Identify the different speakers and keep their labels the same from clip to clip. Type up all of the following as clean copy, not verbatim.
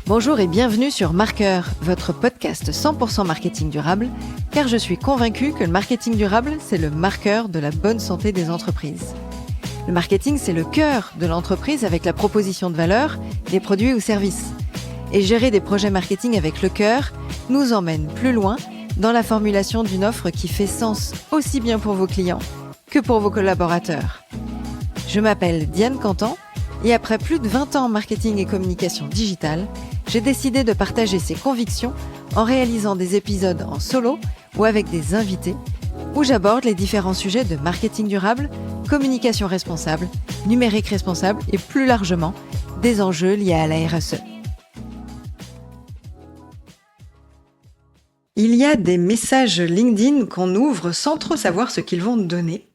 Speaker 1: Bonjour et bienvenue sur Marqueur, votre podcast 100% marketing durable, car je suis convaincue que le marketing durable, c'est le marqueur de la bonne santé des entreprises. Le marketing, c'est le cœur de l'entreprise avec la proposition de valeur, des produits ou services. Et gérer des projets marketing avec le cœur nous emmène plus loin dans la formulation d'une offre qui fait sens aussi bien pour vos clients que pour vos collaborateurs. Je m'appelle Diane Cantan et après plus de 20 ans en marketing et communication digitale, j'ai décidé de partager ces convictions en réalisant des épisodes en solo ou avec des invités où j'aborde les différents sujets de marketing durable, communication responsable, numérique responsable et plus largement des enjeux liés à la RSE. Il y a des messages LinkedIn qu'on ouvre sans trop savoir ce qu'ils vont nous donner.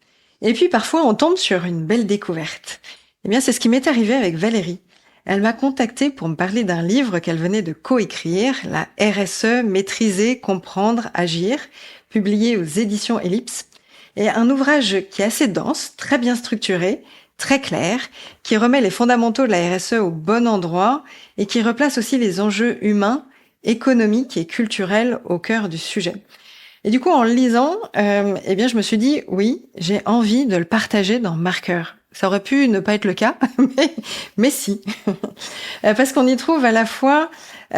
Speaker 1: Et puis parfois on tombe sur une belle découverte. Eh bien c'est ce qui m'est arrivé avec Valérie. Elle m'a contactée pour me parler d'un livre qu'elle venait de coécrire, la RSE, Maîtriser, comprendre, agir, publié aux éditions Ellipse. Et un ouvrage qui est assez dense, très bien structuré, très clair, qui remet les fondamentaux de la RSE au bon endroit et qui replace aussi les enjeux humains, économiques et culturels au cœur du sujet. Et du coup, en le lisant, je me suis dit, oui, j'ai envie de le partager dans Marqueur. Ça aurait pu ne pas être le cas, mais si. Parce qu'on y trouve à la fois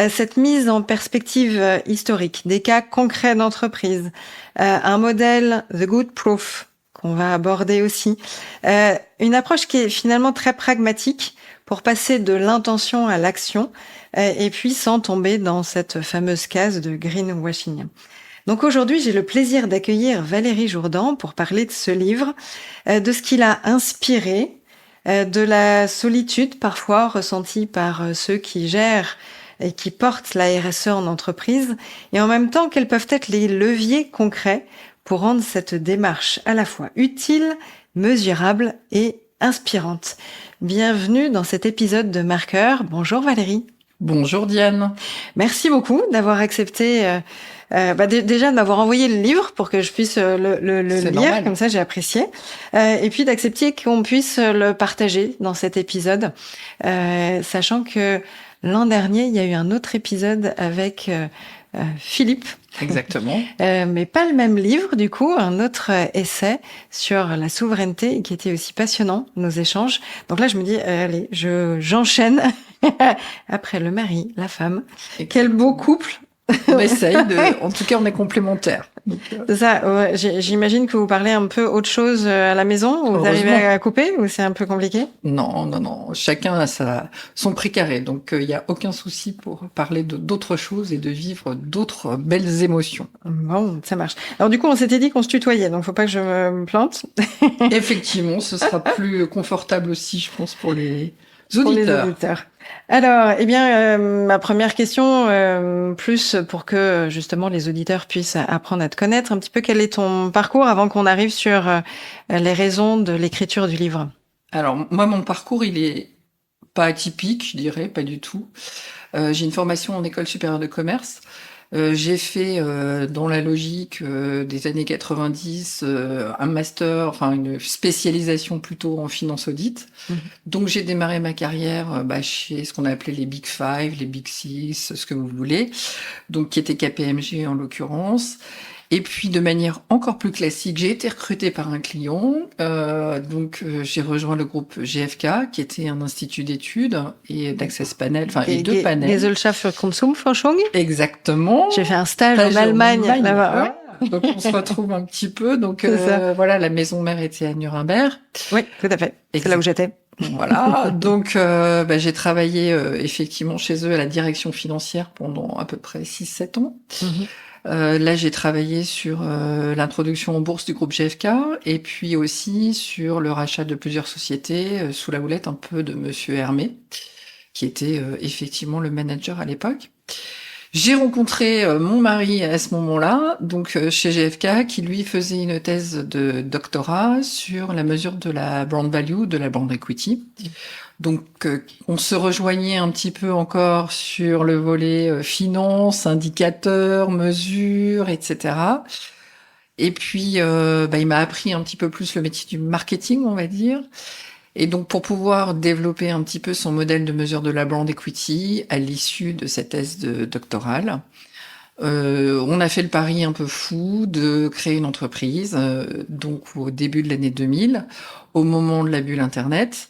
Speaker 1: cette mise en perspective historique, des cas concrets d'entreprise, un modèle The Good Proof qu'on va aborder aussi, une approche qui est finalement très pragmatique pour passer de l'intention à l'action, et puis sans tomber dans cette fameuse case de greenwashing. Donc aujourd'hui, j'ai le plaisir d'accueillir Valérie Jourdan pour parler de ce livre, de ce qu'il a inspiré, de la solitude parfois ressentie par ceux qui gèrent et qui portent la RSE en entreprise, et en même temps, quels peuvent être les leviers concrets pour rendre cette démarche à la fois utile, mesurable et inspirante. Bienvenue dans cet épisode de Marqueur. Bonjour Valérie.
Speaker 2: Bonjour Diane.
Speaker 1: Merci beaucoup d'avoir accepté... déjà de m'avoir envoyé le livre pour que je puisse le lire, normal. Comme ça j'ai apprécié, et puis d'accepter qu'on puisse le partager dans cet épisode, sachant que l'an dernier il y a eu un autre épisode avec Philippe.
Speaker 2: Exactement.
Speaker 1: Mais pas le même livre, du coup, un autre essai sur la souveraineté qui était aussi passionnant, nos échanges. Donc là, je me dis, allez, j'enchaîne après le mari, la femme. Exactement. Quel beau couple.
Speaker 2: On essaye en tout cas, on est complémentaires.
Speaker 1: C'est ça, ouais, j'imagine que vous parlez un peu autre chose à la maison, ou vous arrivez à couper, ou c'est un peu compliqué?
Speaker 2: Non. Chacun a son précaré, donc il n'y a aucun souci pour parler d'autres choses et de vivre d'autres belles émotions.
Speaker 1: Bon, ça marche. Alors du coup, on s'était dit qu'on se tutoyait, donc faut pas que je me plante.
Speaker 2: Effectivement, ce sera plus confortable aussi, je pense, pour les auditeurs.
Speaker 1: Alors, ma première question, plus pour que justement les auditeurs puissent apprendre à te connaître un petit peu, quel est ton parcours avant qu'on arrive sur les raisons de l'écriture du livre?
Speaker 2: Alors, moi, mon parcours, il est pas atypique, je dirais, pas du tout. J'ai une formation en école supérieure de commerce. J'ai fait, dans la logique des années 90, un master, enfin une spécialisation plutôt en finance audit. Mmh. Donc j'ai démarré ma carrière chez ce qu'on a appelé les Big Five, les Big Six, ce que vous voulez, donc qui était KPMG en l'occurrence. Et puis, de manière encore plus classique, j'ai été recrutée par un client. J'ai rejoint le groupe GfK, qui était un institut d'études et d'Access Panel, et deux panels.
Speaker 1: Gesellschaft für Konsumforschung.
Speaker 2: Exactement.
Speaker 1: J'ai fait un stage en Allemagne là-bas.
Speaker 2: Ouais. Donc, on se retrouve un petit peu. Donc, la maison mère était à Nuremberg.
Speaker 1: Oui, tout à fait. C'est là où j'étais.
Speaker 2: Voilà. Donc, j'ai travaillé effectivement chez eux à la direction financière pendant à peu près 6-7 ans. Mm-hmm. Là, j'ai travaillé sur l'introduction en bourse du groupe GfK et puis aussi sur le rachat de plusieurs sociétés sous la houlette un peu de Monsieur Hermé, qui était effectivement le manager à l'époque. J'ai rencontré mon mari à ce moment-là, donc chez GfK, qui lui faisait une thèse de doctorat sur la mesure de la brand value, de la brand equity. Donc, on se rejoignait un petit peu encore sur le volet finance, indicateurs, mesures, etc. Et puis, il m'a appris un petit peu plus le métier du marketing, on va dire. Et donc, pour pouvoir développer un petit peu son modèle de mesure de la brand equity à l'issue de cette thèse doctorale, on a fait le pari un peu fou de créer une entreprise, donc au début de l'année 2000, au moment de la bulle Internet.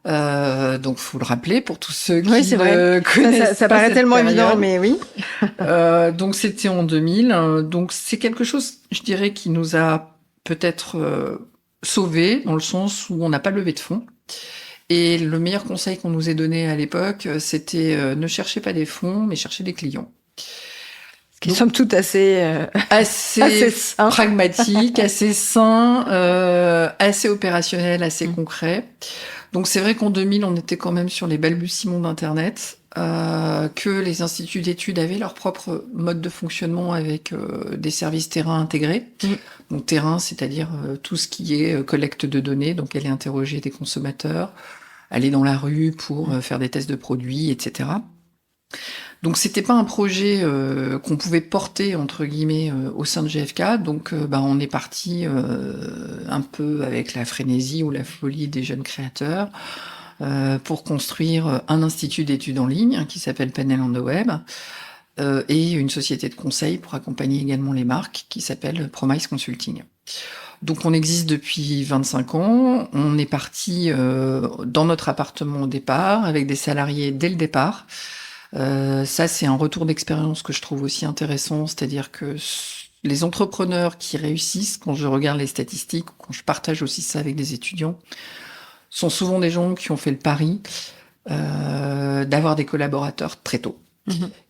Speaker 2: Donc, faut le rappeler pour tous ceux qui ne connaissent
Speaker 1: ça
Speaker 2: pas
Speaker 1: paraît
Speaker 2: cette
Speaker 1: tellement
Speaker 2: période.
Speaker 1: évident, mais oui.
Speaker 2: Donc, c'était en 2000. Donc, c'est quelque chose, je dirais, qui nous a peut-être sauvés, dans le sens où on n'a pas levé de fonds. Et le meilleur conseil qu'on nous ait donné à l'époque, c'était ne cherchez pas des fonds, mais cherchez des clients.
Speaker 1: Qui sont toutes assez sain.
Speaker 2: Pragmatique, assez sain, assez opérationnel, assez concret. Donc c'est vrai qu'en 2000, on était quand même sur les balbutiements d'Internet, que les instituts d'études avaient leur propre mode de fonctionnement avec des services terrain intégrés. Donc terrain, c'est-à-dire tout ce qui est collecte de données, donc aller interroger des consommateurs, aller dans la rue pour faire des tests de produits, etc. Donc c'était pas un projet qu'on pouvait porter entre guillemets au sein de GfK. Donc on est parti un peu avec la frénésie ou la folie des jeunes créateurs pour construire un institut d'études en ligne qui s'appelle Panel on the Web et une société de conseil pour accompagner également les marques qui s'appelle Promise Consulting. Donc on existe depuis 25 ans, on est parti dans notre appartement au départ avec des salariés dès le départ. Ça, c'est un retour d'expérience que je trouve aussi intéressant, c'est-à-dire que les entrepreneurs qui réussissent, quand je regarde les statistiques, quand je partage aussi ça avec des étudiants, sont souvent des gens qui ont fait le pari d'avoir des collaborateurs très tôt.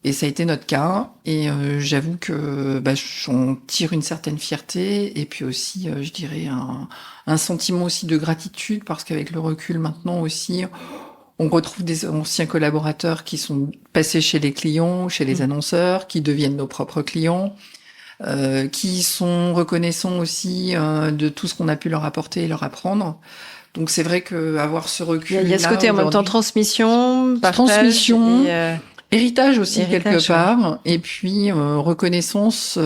Speaker 2: Et ça a été notre cas, et j'avoue que j'en tire une certaine fierté, et puis aussi, je dirais, un sentiment aussi de gratitude, parce qu'avec le recul maintenant aussi, on retrouve des anciens collaborateurs qui sont passés chez les clients, chez les annonceurs, qui deviennent nos propres clients, qui sont reconnaissants aussi de tout ce qu'on a pu leur apporter et leur apprendre. Donc c'est vrai que avoir ce recul,
Speaker 1: il y a ce côté en même temps transmission, partage,
Speaker 2: héritage aussi quelque part, et puis reconnaissance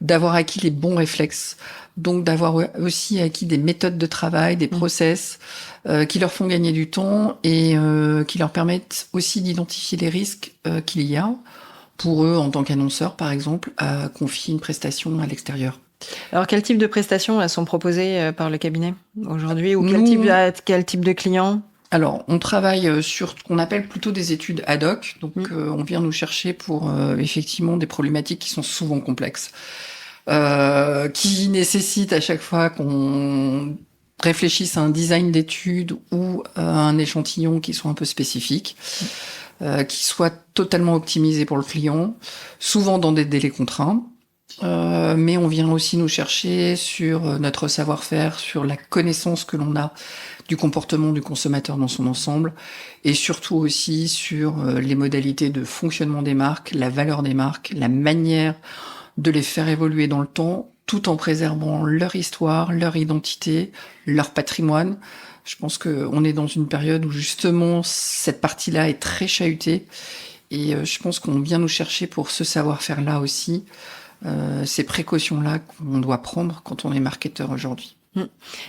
Speaker 2: d'avoir acquis les bons réflexes. Donc d'avoir aussi acquis des méthodes de travail, des process qui leur font gagner du temps et qui leur permettent aussi d'identifier les risques qu'il y a pour eux en tant qu'annonceurs, par exemple, à confier une prestation à l'extérieur.
Speaker 1: Alors quel type de prestations elles sont proposées par le cabinet aujourd'hui, ou quel type de clients?
Speaker 2: Alors, on travaille sur ce qu'on appelle plutôt des études ad hoc. Donc, on vient nous chercher pour effectivement des problématiques qui sont souvent complexes. Qui nécessite à chaque fois qu'on réfléchisse à un design d'étude ou à un échantillon qui soit un peu spécifique, qui soit totalement optimisé pour le client, souvent dans des délais contraints. Mais on vient aussi nous chercher sur notre savoir-faire, sur la connaissance que l'on a du comportement du consommateur dans son ensemble, et surtout aussi sur les modalités de fonctionnement des marques, la valeur des marques, la manière de les faire évoluer dans le temps, tout en préservant leur histoire, leur identité, leur patrimoine. Je pense qu'on est dans une période où justement cette partie-là est très chahutée, et je pense qu'on vient nous chercher pour ce savoir-faire-là aussi, ces précautions-là qu'on doit prendre quand on est marketeur aujourd'hui.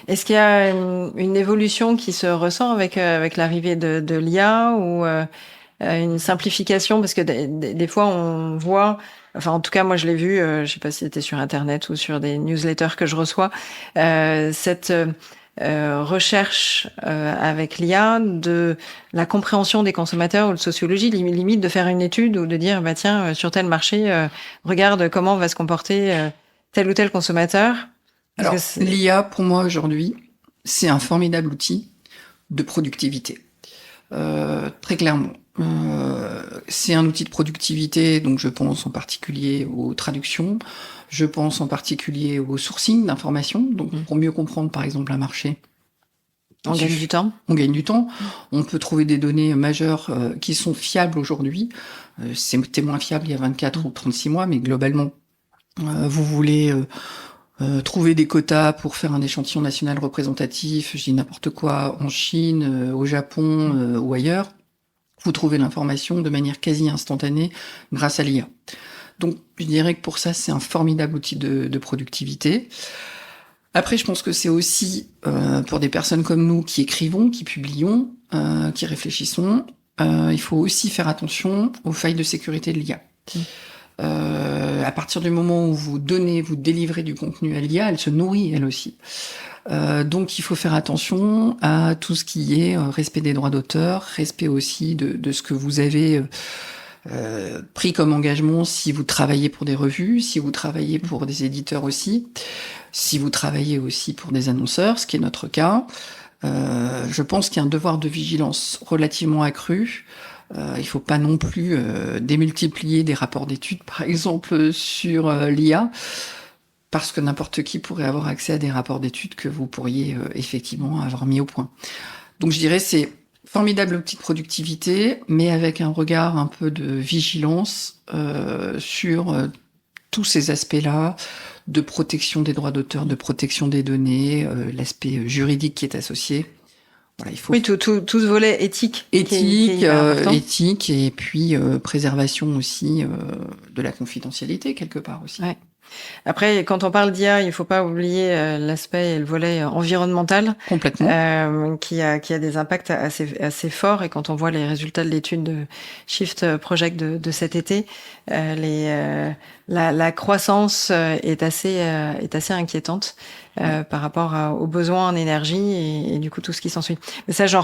Speaker 1: Est-ce qu'il y a une évolution qui se ressent avec l'arrivée de l'IA, ou une simplification, parce que des fois on voit, enfin en tout cas moi je l'ai vu, je sais pas si c'était sur internet ou sur des newsletters que je reçois, cette recherche avec l'IA de la compréhension des consommateurs ou de sociologie, limite de faire une étude ou de dire tiens, sur tel marché, regarde comment va se comporter tel ou tel consommateur.
Speaker 2: Alors l'IA pour moi aujourd'hui c'est un formidable outil de productivité, très clairement. C'est un outil de productivité, donc je pense en particulier aux traductions, je pense en particulier au sourcing d'informations, donc pour mieux comprendre par exemple un marché.
Speaker 1: On gagne du temps.
Speaker 2: On gagne du temps. On peut trouver des données majeures qui sont fiables aujourd'hui. C'était moins fiable il y a 24 ou 36 mois, mais globalement, vous voulez trouver des quotas pour faire un échantillon national représentatif, je dis n'importe quoi, en Chine, au Japon ou ailleurs. Vous trouvez l'information de manière quasi instantanée grâce à l'IA. Donc, je dirais que pour ça, c'est un formidable outil de productivité. Après, je pense que c'est aussi pour des personnes comme nous qui écrivons, qui publions, qui réfléchissons, il faut aussi faire attention aux failles de sécurité de l'IA. À partir du moment où vous délivrez du contenu à l'IA, elle se nourrit elle aussi. Donc il faut faire attention à tout ce qui est respect des droits d'auteur, respect aussi de ce que vous avez pris comme engagement si vous travaillez pour des revues, si vous travaillez pour des éditeurs aussi, si vous travaillez aussi pour des annonceurs, ce qui est notre cas. Je pense qu'il y a un devoir de vigilance relativement accru. Il faut pas non plus démultiplier des rapports d'études, par exemple, sur l'IA, parce que n'importe qui pourrait avoir accès à des rapports d'études que vous pourriez effectivement avoir mis au point. Donc je dirais c'est formidable outil de productivité, mais avec un regard un peu de vigilance sur tous ces aspects-là, de protection des droits d'auteur, de protection des données, l'aspect juridique qui est associé. Voilà, il faut
Speaker 1: oui, tout ce volet éthique qui est important.
Speaker 2: Éthique et puis préservation aussi de la confidentialité quelque part aussi.
Speaker 1: Ouais. Après, quand on parle d'IA, il faut pas oublier l'aspect et le volet environnemental,
Speaker 2: complètement,
Speaker 1: qui a des impacts assez forts. Et quand on voit les résultats de l'étude de Shift Project de cet été, la croissance est assez inquiétante par rapport aux besoins en énergie et du coup tout ce qui s'ensuit. Mais ça, j'en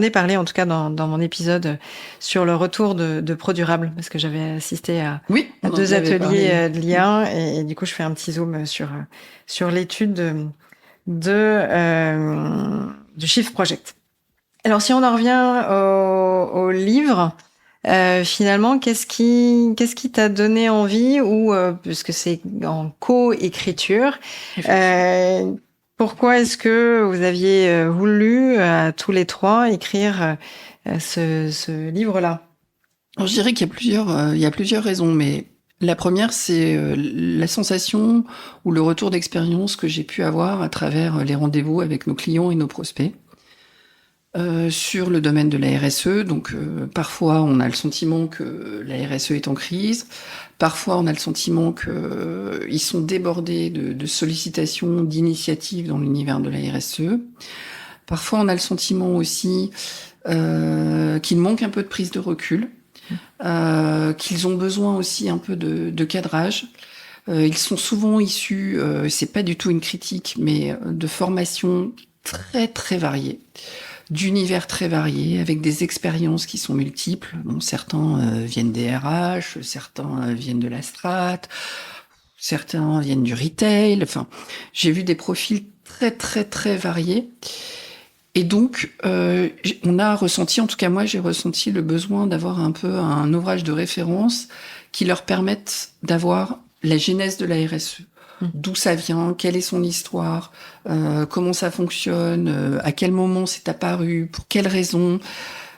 Speaker 1: ai parlé en tout cas dans mon épisode sur le retour de ProDurable, parce que j'avais assisté à 2 ateliers de l'IA et du coup je fais un petit zoom sur l'étude de Shift Project. Alors si on en revient au livre, finalement, qu'est-ce qui t'a donné envie, ou puisque c'est en co-écriture, pourquoi est-ce que vous aviez voulu tous les trois écrire ce livre-là?
Speaker 2: Alors, je dirais qu'il y a plusieurs raisons, mais la première, c'est la sensation ou le retour d'expérience que j'ai pu avoir à travers les rendez-vous avec nos clients et nos prospects. Sur le domaine de la RSE, donc parfois on a le sentiment que la RSE est en crise, parfois on a le sentiment que ils sont débordés de sollicitations, d'initiatives dans l'univers de la RSE. Parfois on a le sentiment aussi qu'il manque un peu de prise de recul, qu'ils ont besoin aussi un peu de cadrage. Ils sont souvent issus, c'est pas du tout une critique, mais de formations très très variées, d'univers très variés, avec des expériences qui sont multiples. Bon, certains viennent des RH, certains viennent de la strat, certains viennent du retail. Enfin, j'ai vu des profils très très très variés. Et donc, on a ressenti, en tout cas moi, j'ai ressenti le besoin d'avoir un peu un ouvrage de référence qui leur permette d'avoir la genèse de la RSE. D'où ça vient, quelle est son histoire, comment ça fonctionne, à quel moment c'est apparu, pour quelles raisons.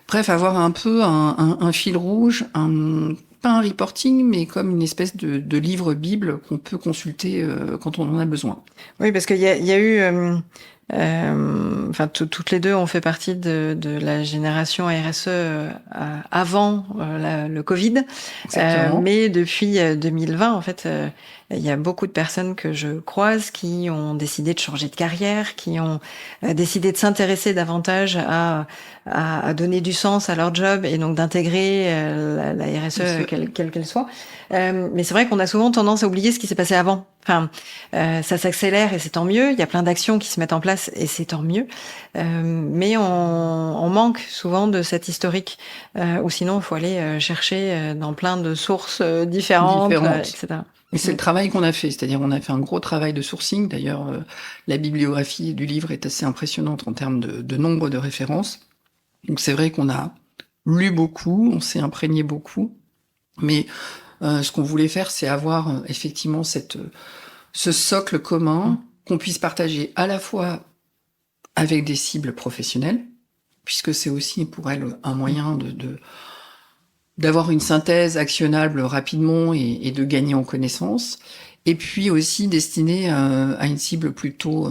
Speaker 2: Bref, avoir un peu un fil rouge, pas un reporting, mais comme une espèce de livre bible qu'on peut consulter quand on en a besoin.
Speaker 1: Oui, parce qu'il y a eu... toutes les deux ont fait partie de la génération RSE avant le Covid, mais depuis 2020, en fait, il y a beaucoup de personnes que je croise qui ont décidé de changer de carrière, qui ont décidé de s'intéresser davantage à donner du sens à leur job et donc d'intégrer la RSE quelle qu'elle soit. Mais c'est vrai qu'on a souvent tendance à oublier ce qui s'est passé avant. Enfin, ça s'accélère et c'est tant mieux. Il y a plein d'actions qui se mettent en place et c'est tant mieux. Mais on manque souvent de cet historique, ou sinon il faut aller chercher dans plein de sources différentes. Etc.
Speaker 2: Et c'est le travail qu'on a fait, c'est-à-dire on a fait un gros travail de sourcing. D'ailleurs, la bibliographie du livre est assez impressionnante en termes de nombre de références. Donc c'est vrai qu'on a lu beaucoup, on s'est imprégné beaucoup, mais ce qu'on voulait faire, c'est avoir effectivement ce socle commun qu'on puisse partager à la fois avec des cibles professionnelles, puisque c'est aussi pour elles un moyen d'avoir une synthèse actionnable rapidement et de gagner en connaissances, et puis aussi destiné à une cible plutôt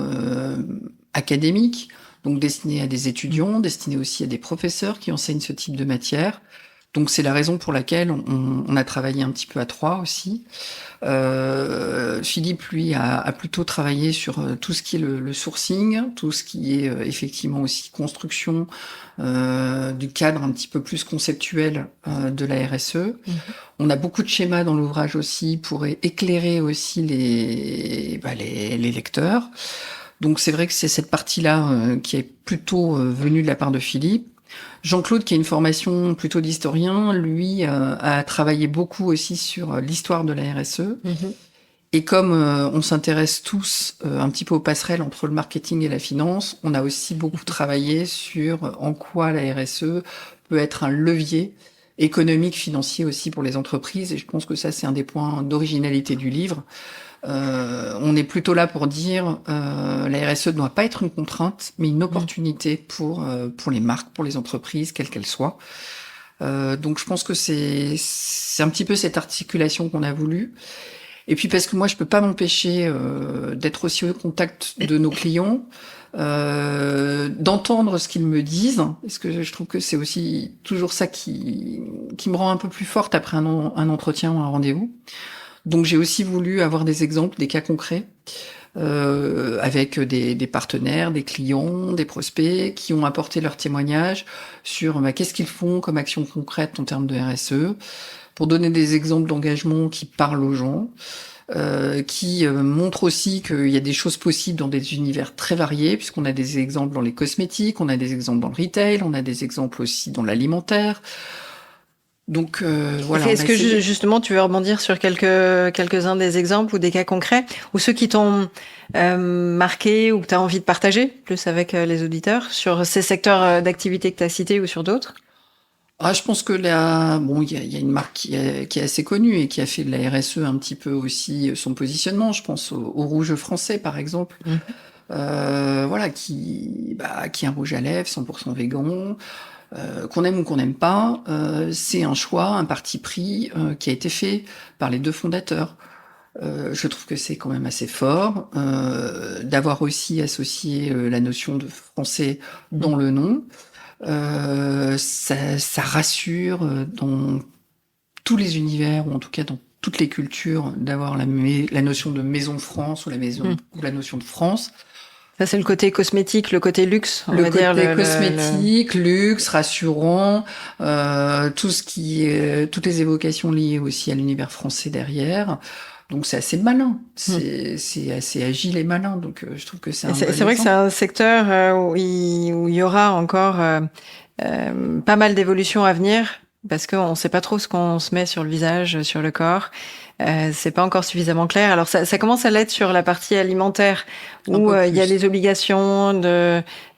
Speaker 2: académique, donc destiné à des étudiants, destiné aussi à des professeurs qui enseignent ce type de matière, Donc c'est la raison pour laquelle on a travaillé un petit peu à trois aussi. Philippe, lui, a plutôt travaillé sur tout ce qui est le sourcing, tout ce qui est effectivement aussi construction du cadre un petit peu plus conceptuel de la RSE. Mmh. On a beaucoup de schémas dans l'ouvrage aussi pour éclairer aussi les lecteurs. Donc c'est vrai que c'est cette partie-là qui est plutôt venue de la part de Philippe. Jean-Claude, qui a une formation plutôt d'historien, lui a travaillé beaucoup aussi sur l'histoire de la RSE. Mmh. Et comme on s'intéresse tous un petit peu aux passerelles entre le marketing et la finance, on a aussi beaucoup travaillé sur en quoi la RSE peut être un levier économique, financier aussi pour les entreprises. Et je pense que ça, c'est un des points d'originalité du livre. On est plutôt là pour dire la RSE ne doit pas être une contrainte, mais une opportunité pour les marques, pour les entreprises, quelles qu'elles soient. Donc je pense que c'est un petit peu cette articulation qu'on a voulu. Et puis parce que moi je peux pas m'empêcher d'être aussi au contact de nos clients, d'entendre ce qu'ils me disent, parce que je trouve que c'est aussi toujours ça qui me rend un peu plus forte après un entretien ou un rendez-vous. Donc j'ai aussi voulu avoir des exemples, des cas concrets, avec des partenaires, des clients, des prospects qui ont apporté leur témoignage sur qu'est-ce qu'ils font comme action concrète en termes de RSE, pour donner des exemples d'engagement qui parlent aux gens, qui montrent aussi qu'il y a des choses possibles dans des univers très variés, puisqu'on a des exemples dans les cosmétiques, on a des exemples dans le retail, on a des exemples aussi dans l'alimentaire. Donc voilà.
Speaker 1: Est-ce que justement tu veux rebondir sur quelques-uns des exemples ou des cas concrets ou ceux qui t'ont marqué ou que tu as envie de partager plus avec les auditeurs sur ces secteurs d'activité que tu as cités ou sur d'autres?
Speaker 2: Je pense que là, il y a une marque qui est assez connue et qui a fait de la RSE un petit peu aussi son positionnement. Je pense au rouge français par exemple. Mmh. Voilà, qui est un rouge à lèvres 100% végan. Qu'on aime ou qu'on n'aime pas, c'est un choix, un parti pris qui a été fait par les deux fondateurs. Je trouve que c'est quand même assez fort d'avoir aussi associé la notion de français dans le nom. Ça rassure dans tous les univers, ou en tout cas dans toutes les cultures, d'avoir la notion de maison France ou la notion de France.
Speaker 1: Ça, c'est le côté cosmétique, le côté luxe,
Speaker 2: on va dire. Le côté cosmétique, luxe, rassurant, toutes les évocations liées aussi à l'univers français derrière. Donc c'est assez malin, c'est assez agile et malin. Donc je trouve que c'est
Speaker 1: vrai que c'est un secteur où il y aura encore pas mal d'évolutions à venir, parce qu'on ne sait pas trop ce qu'on se met sur le visage, sur le corps. C'est pas encore suffisamment clair. Alors ça commence à l'être sur la partie alimentaire où il y a les obligations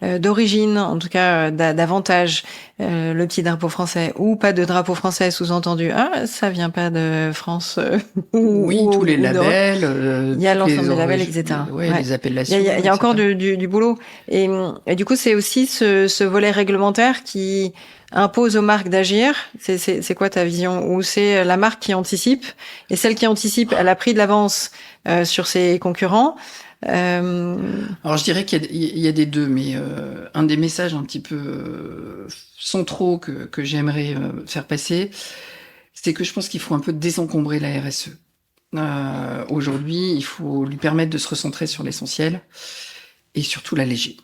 Speaker 1: d'origine, en tout cas davantage le petit drapeau français ou pas de drapeau français, sous-entendu ça vient pas de France.
Speaker 2: Tous les labels.
Speaker 1: Il y a l'ensemble des labels, etc.
Speaker 2: Les appellations.
Speaker 1: Il y a encore du boulot et du coup c'est aussi ce volet réglementaire qui impose aux marques d'agir. C'est quoi ta vision? Ou c'est la marque qui anticipe, et celle qui anticipe, elle a pris de l'avance sur ses concurrents?
Speaker 2: Alors je dirais qu'il y a des deux, mais un des messages un petit peu centraux que j'aimerais faire passer, c'est que je pense qu'il faut un peu désencombrer la RSE. Aujourd'hui, il faut lui permettre de se recentrer sur l'essentiel et surtout l'alléger.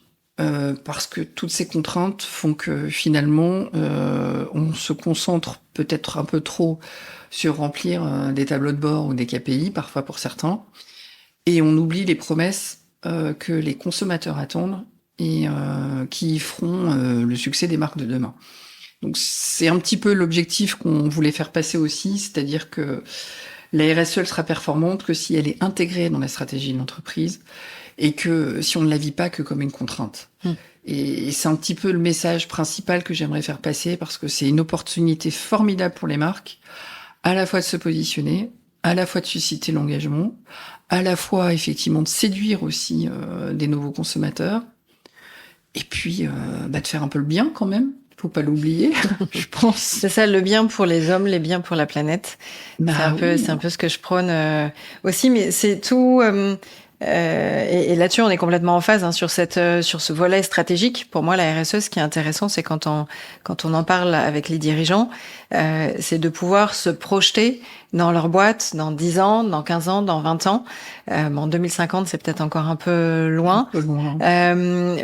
Speaker 2: Parce que toutes ces contraintes font que finalement on se concentre peut-être un peu trop sur remplir des tableaux de bord ou des KPI, parfois pour certains, et on oublie les promesses que les consommateurs attendent et qui feront le succès des marques de demain. Donc c'est un petit peu l'objectif qu'on voulait faire passer aussi, c'est-à-dire que la RSE elle sera performante que si elle est intégrée dans la stratégie de l'entreprise, et que si on ne la vit pas que comme une contrainte. Et c'est un petit peu le message principal que j'aimerais faire passer, parce que c'est une opportunité formidable pour les marques, à la fois de se positionner, à la fois de susciter l'engagement, à la fois effectivement de séduire aussi des nouveaux consommateurs, et puis de faire un peu le bien quand même. Faut pas l'oublier, je pense.
Speaker 1: C'est ça, le bien pour les hommes, les biens pour la planète. C'est un peu ce que je prône aussi, mais c'est tout. Et là-dessus, on est complètement en phase sur ce volet stratégique. Pour moi, la RSE, ce qui est intéressant, c'est quand on en parle avec les dirigeants, c'est de pouvoir se projeter dans leur boîte dans 10 ans, dans 15 ans, dans 20 ans. 2050, c'est peut-être encore un peu loin.
Speaker 2: Un peu loin.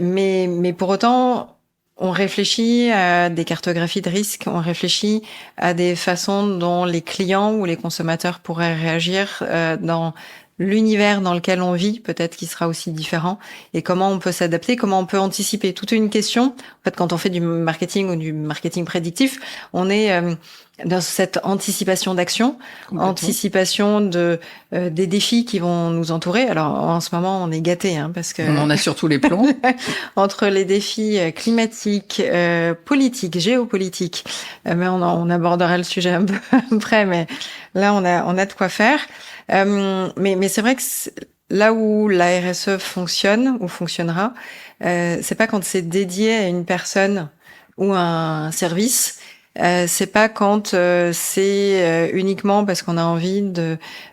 Speaker 1: Mais pour autant, on réfléchit à des cartographies de risques, on réfléchit à des façons dont les clients ou les consommateurs pourraient réagir dans l'univers dans lequel on vit, peut-être qui sera aussi différent, et comment on peut s'adapter, comment on peut anticiper. Toute une question. En fait, quand on fait du marketing ou du marketing prédictif, on est dans cette anticipation d'action, anticipation des défis qui vont nous entourer. Alors, en ce moment, on est gâtés, parce que...
Speaker 2: On en a sur tous les plans.
Speaker 1: Entre les défis climatiques, politiques, géopolitiques, mais on abordera le sujet un peu après, mais là, on a de quoi faire. Mais c'est vrai que là où la RSE fonctionne ou fonctionnera, c'est pas quand c'est dédié à une personne ou à un service. C'est pas quand c'est uniquement parce qu'on a envie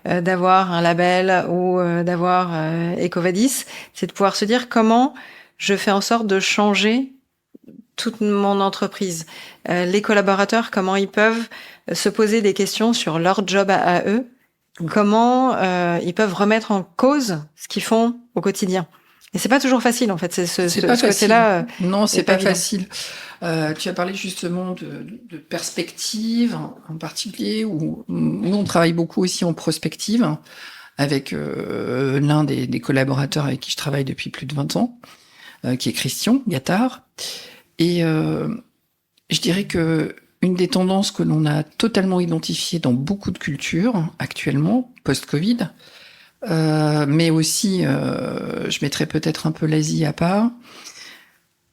Speaker 1: d'avoir un label ou d'avoir EcoVadis. C'est de pouvoir se dire comment je fais en sorte de changer toute mon entreprise. Les collaborateurs, comment ils peuvent se poser des questions sur leur job à eux. Comment ils peuvent remettre en cause ce qu'ils font au quotidien. Et c'est pas toujours facile, en fait. C'est
Speaker 2: pas facile.
Speaker 1: côté-là.
Speaker 2: Non, c'est pas facile. Tu as parlé justement de perspective, en particulier, où nous, on travaille beaucoup aussi en prospective, avec l'un des collaborateurs avec qui je travaille depuis plus de 20 ans, qui est Christian Gattard. Et je dirais que une des tendances que l'on a totalement identifiées dans beaucoup de cultures actuellement, post-Covid, mais aussi, je mettrais peut-être un peu l'Asie à part,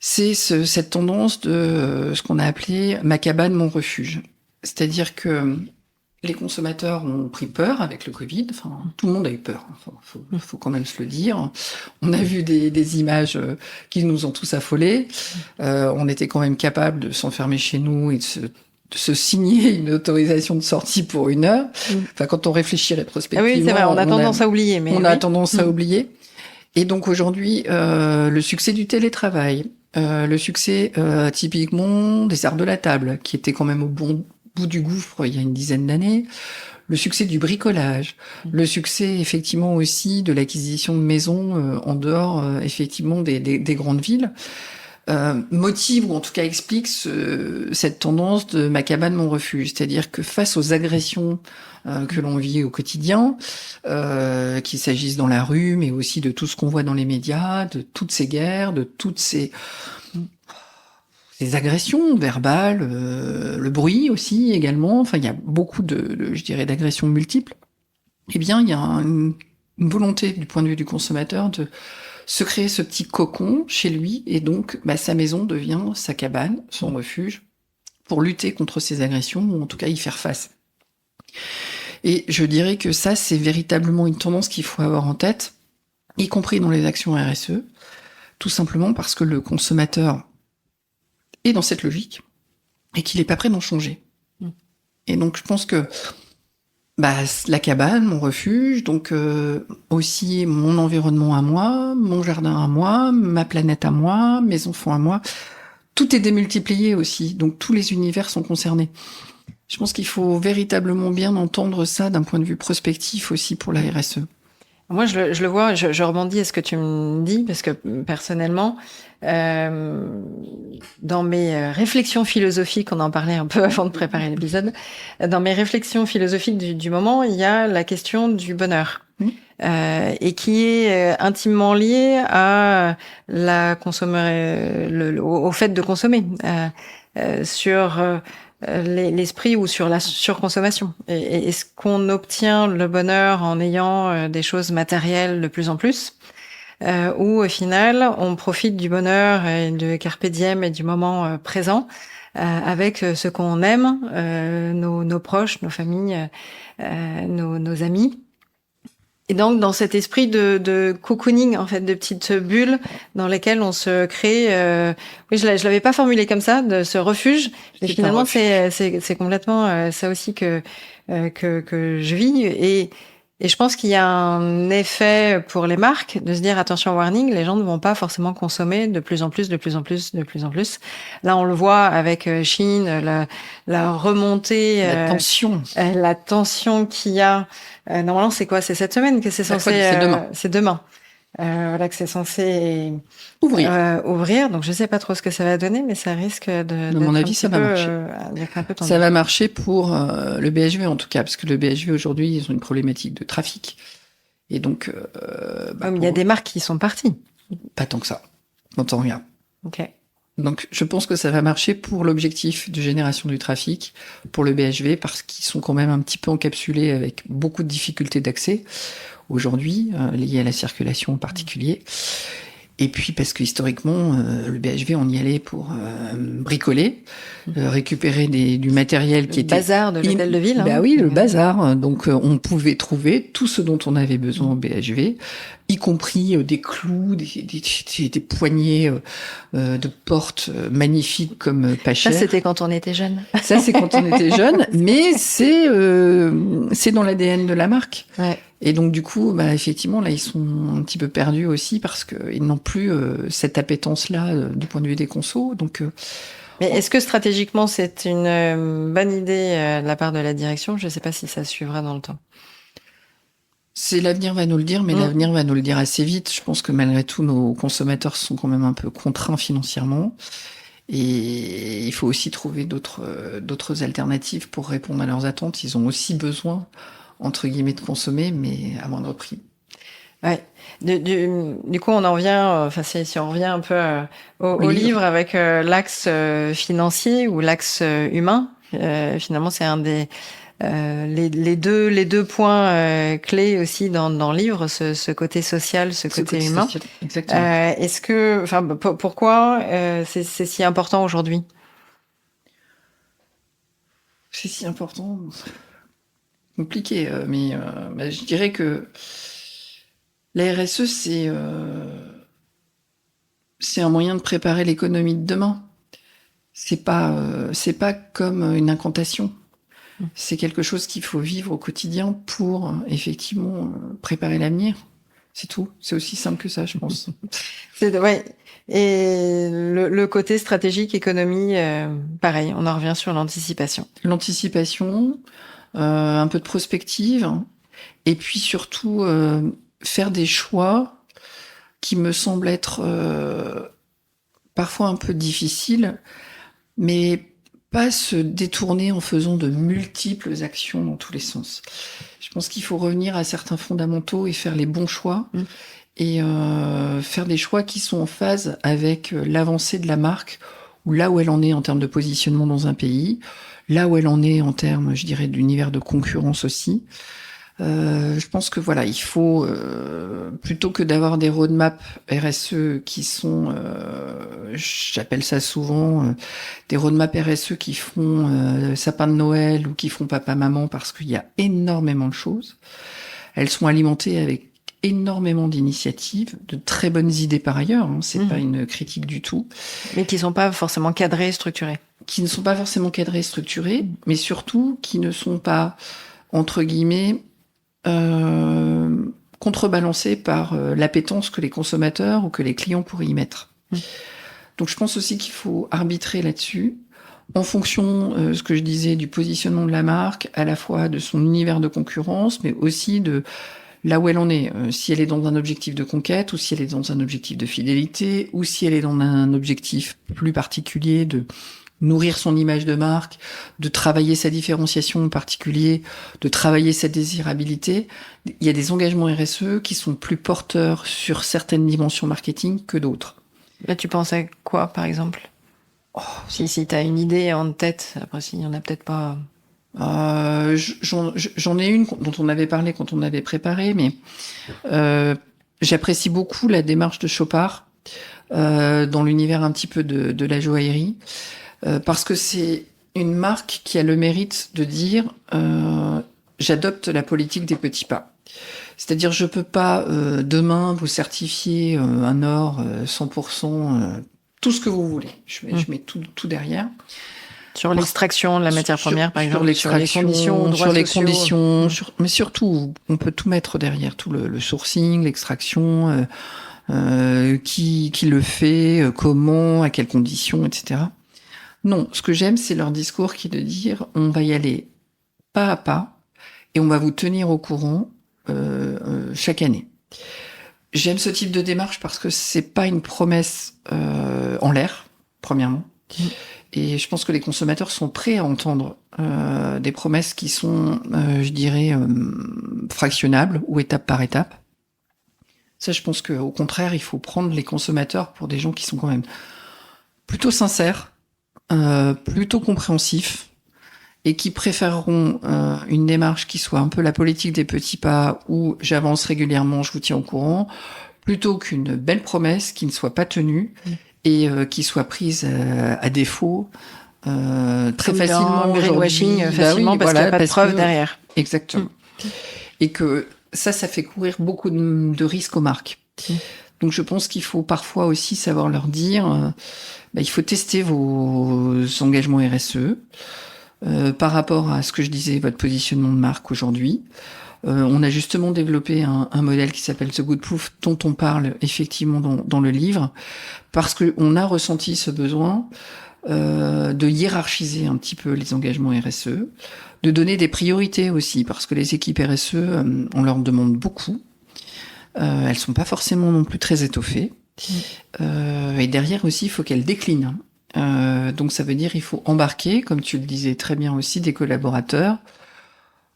Speaker 2: c'est cette tendance de ce qu'on a appelé « ma cabane, mon refuge ». C'est-à-dire que les consommateurs ont pris peur avec le Covid. Enfin, tout le monde a eu peur. Enfin, faut quand même se le dire. On a vu des images qui nous ont tous affolés. On était quand même capable de s'enfermer chez nous et de se signer une autorisation de sortie pour 1 heure. Enfin, quand on réfléchit rétrospectivement.
Speaker 1: Ah oui, c'est vrai. On a tendance à oublier.
Speaker 2: On a tendance à oublier. Et donc aujourd'hui, le succès du télétravail, le succès typiquement des arts de la table, qui était quand même au bout du gouffre il y a une dizaine d'années, le succès du bricolage, le succès effectivement aussi de l'acquisition de maisons en dehors effectivement des grandes villes, motive ou en tout cas explique cette tendance de ma cabane, mon refuge. C'est-à-dire que face aux agressions que l'on vit au quotidien, qu'il s'agisse dans la rue, mais aussi de tout ce qu'on voit dans les médias, de toutes ces guerres, de toutes ces agressions verbales, le bruit aussi également. Enfin, il y a beaucoup je dirais, d'agressions multiples. Eh bien, il y a une volonté du point de vue du consommateur de se créer ce petit cocon chez lui, et donc sa maison devient sa cabane, son refuge, pour lutter contre ces agressions, ou en tout cas y faire face. Et je dirais que ça, c'est véritablement une tendance qu'il faut avoir en tête, y compris dans les actions RSE, tout simplement parce que le consommateur est dans cette logique, et qu'il n'est pas prêt d'en changer. Et donc je pense que la cabane, mon refuge, donc aussi mon environnement à moi, mon jardin à moi, ma planète à moi, mes enfants à moi, tout est démultiplié aussi, donc tous les univers sont concernés. Je pense qu'il faut véritablement bien entendre ça d'un point de vue prospectif aussi pour la RSE.
Speaker 1: Moi, je le vois, je rebondis à ce que tu me dis, parce que personnellement, dans mes réflexions philosophiques, on en parlait un peu avant de préparer l'épisode, dans mes réflexions philosophiques du moment, il y a la question du bonheur. Et qui est intimement liée à au fait de consommer, sur l'esprit ou sur la surconsommation. Et est-ce qu'on obtient le bonheur en ayant des choses matérielles de plus en plus, ou au final on profite du bonheur et de carpe diem et du moment présent avec ce qu'on aime, nos proches, nos familles, nos amis. Et donc, dans cet esprit de cocooning, en fait, de petites bulles dans lesquelles on se crée, oui, je l'avais pas formulé comme ça, de ce refuge. Mais finalement, c'est complètement ça aussi que je vis. Et Et je pense qu'il y a un effet pour les marques de se dire attention warning, les gens ne vont pas forcément consommer de plus en plus, de plus en plus, de plus en plus. Là, on le voit avec Shein, la remontée, la tension qu'il y a. Normalement, c'est quoi? C'est cette semaine que c'est censé.
Speaker 2: C'est demain.
Speaker 1: C'est demain. Voilà que c'est censé
Speaker 2: ouvrir.
Speaker 1: Donc, je sais pas trop ce que ça va donner, mais ça risque de.
Speaker 2: À mon avis, ça va marcher. Ça va marcher pour le BHV en tout cas, parce que le BHV aujourd'hui, ils ont une problématique de trafic. Et donc,
Speaker 1: il y a des marques qui sont parties.
Speaker 2: Pas tant que ça. N'entends rien.
Speaker 1: Ok.
Speaker 2: Donc, je pense que ça va marcher pour l'objectif de génération du trafic, pour le BHV, parce qu'ils sont quand même un petit peu encapsulés avec beaucoup de difficultés d'accès aujourd'hui, liées à la circulation en particulier. Et puis parce que historiquement, le BHV, on y allait pour bricoler, récupérer du matériel qui était...
Speaker 1: Le bazar de l'hôtel de ville.
Speaker 2: Bah oui, le bazar. Donc on pouvait trouver tout ce dont on avait besoin au BHV, y compris des clous, des poignées de portes magnifiques comme pas cher.
Speaker 1: Ça, c'était quand on était jeune.
Speaker 2: Ça, c'est quand on était jeune, mais c'est dans l'ADN de la marque.
Speaker 1: Ouais.
Speaker 2: Et donc du coup, effectivement, là, ils sont un petit peu perdus aussi parce qu'ils n'ont plus cette appétence-là du point de vue des consos. Donc,
Speaker 1: mais est-ce que stratégiquement, c'est une bonne idée de la part de la direction? Je ne sais pas si ça suivra dans le temps.
Speaker 2: L'avenir va nous le dire, mais l'avenir va nous le dire assez vite. Je pense que malgré tout, nos consommateurs sont quand même un peu contraints financièrement. Et il faut aussi trouver d'autres alternatives pour répondre à leurs attentes. Ils ont aussi besoin, entre guillemets, de consommer, mais à moindre prix.
Speaker 1: Ouais. Du coup, on en revient, si on revient un peu au livre avec l'axe financier ou l'axe humain. Finalement, c'est un des les deux points clés aussi dans le livre, ce côté social, ce côté humain.
Speaker 2: Social, exactement.
Speaker 1: Est-ce que, pourquoi c'est si important aujourd'hui?
Speaker 2: C'est si important. Compliqué, mais je dirais que la RSE, c'est un moyen de préparer l'économie de demain. C'est pas comme une incantation. C'est quelque chose qu'il faut vivre au quotidien pour effectivement préparer l'avenir. C'est tout. C'est aussi simple que ça, je pense.
Speaker 1: Ouais. Et le côté stratégique, économie, pareil, on en revient sur l'anticipation.
Speaker 2: L'anticipation, un peu de prospective, et puis surtout faire des choix qui me semblent être parfois un peu difficiles, mais pas se détourner en faisant de multiples actions dans tous les sens. Je pense qu'il faut revenir à certains fondamentaux et faire les bons choix, et faire des choix qui sont en phase avec l'avancée de la marque, ou là où elle en est en termes de positionnement dans un pays, là où elle en est en termes, je dirais, d'univers de concurrence aussi. Je pense que voilà, il faut plutôt que d'avoir des roadmaps RSE qui sont, j'appelle ça souvent des roadmaps RSE qui font sapin de Noël ou qui font papa-maman, parce qu'il y a énormément de choses. Elles sont alimentées avec énormément d'initiatives, de très bonnes idées par ailleurs, hein, c'est pas une critique du tout.
Speaker 1: Mais qui sont pas forcément cadrées, structurées.
Speaker 2: Qui ne sont pas forcément cadrées, structurées, mais surtout qui ne sont pas, entre guillemets, contrebalancées par l'appétence que les consommateurs ou que les clients pourraient y mettre. Donc je pense aussi qu'il faut arbitrer là-dessus, en fonction, ce que je disais, du positionnement de la marque, à la fois de son univers de concurrence, mais aussi de là où elle en est, si elle est dans un objectif de conquête, ou si elle est dans un objectif de fidélité, ou si elle est dans un objectif plus particulier de nourrir son image de marque, de travailler sa différenciation en particulier, de travailler sa désirabilité. Il y a des engagements RSE qui sont plus porteurs sur certaines dimensions marketing que d'autres.
Speaker 1: Là, tu penses à quoi, par exemple? Si tu as une idée en tête, après, s'il n'y en a peut-être pas...
Speaker 2: J'en ai une dont on avait parlé quand on avait préparé, mais j'apprécie beaucoup la démarche de Chopard dans l'univers un petit peu de la joaillerie, parce que c'est une marque qui a le mérite de dire j'adopte la politique des petits pas. C'est-à-dire, je peux pas demain vous certifier un or 100%, tout ce que vous voulez. Je mets tout derrière.
Speaker 1: Sur l'extraction de la matière première, par exemple, sur les conditions, droits sociaux.
Speaker 2: Mais surtout, on peut tout mettre derrière, tout le sourcing, l'extraction, qui le fait, comment, à quelles conditions, etc. Non, ce que j'aime, c'est leur discours qui est de dire, on va y aller pas à pas et on va vous tenir au courant chaque année. J'aime ce type de démarche parce que c'est pas une promesse en l'air, premièrement. Et je pense que les consommateurs sont prêts à entendre des promesses qui sont, je dirais, fractionnables ou étape par étape. Ça, je pense qu'au contraire, il faut prendre les consommateurs pour des gens qui sont quand même plutôt sincères, plutôt compréhensifs, et qui préféreront une démarche qui soit un peu la politique des petits pas, où j'avance régulièrement, je vous tiens au courant, plutôt qu'une belle promesse qui ne soit pas tenue, et qui soit prise à défaut très facilement.
Speaker 1: Greenwashing facilement parce qu'il n'y a pas de preuve derrière.
Speaker 2: Exactement. Et que ça fait courir beaucoup de risques aux marques. Donc je pense qu'il faut parfois aussi savoir leur dire, il faut tester vos engagements RSE par rapport à ce que je disais, votre positionnement de marque aujourd'hui. On a justement développé un modèle qui s'appelle The Good Proof, dont on parle effectivement dans le livre, parce que on a ressenti ce besoin de hiérarchiser un petit peu les engagements RSE, de donner des priorités aussi, parce que les équipes RSE, on leur demande beaucoup. Elles sont pas forcément non plus très étoffées. Et derrière aussi, il faut qu'elles déclinent. Donc ça veut dire il faut embarquer, comme tu le disais très bien aussi, des collaborateurs.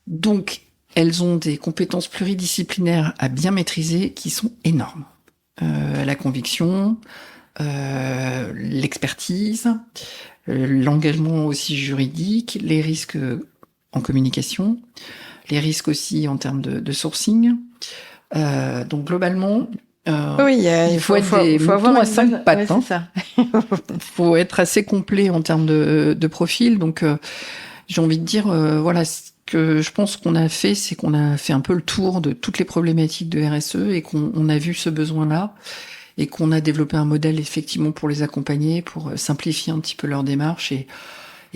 Speaker 2: Donc elles ont des compétences pluridisciplinaires à bien maîtriser qui sont énormes. La conviction, l'expertise, l'engagement aussi juridique, les risques en communication, les risques aussi en termes de sourcing. Donc globalement, il faut avoir à 5 pattes.
Speaker 1: Ouais, c'est ça.
Speaker 2: Faut être assez complet en termes de profil. Donc j'ai envie de dire, voilà, ce que je pense qu'on a fait, c'est qu'on a fait un peu le tour de toutes les problématiques de RSE et qu'on a vu ce besoin-là et qu'on a développé un modèle effectivement pour les accompagner, pour simplifier un petit peu leur démarche et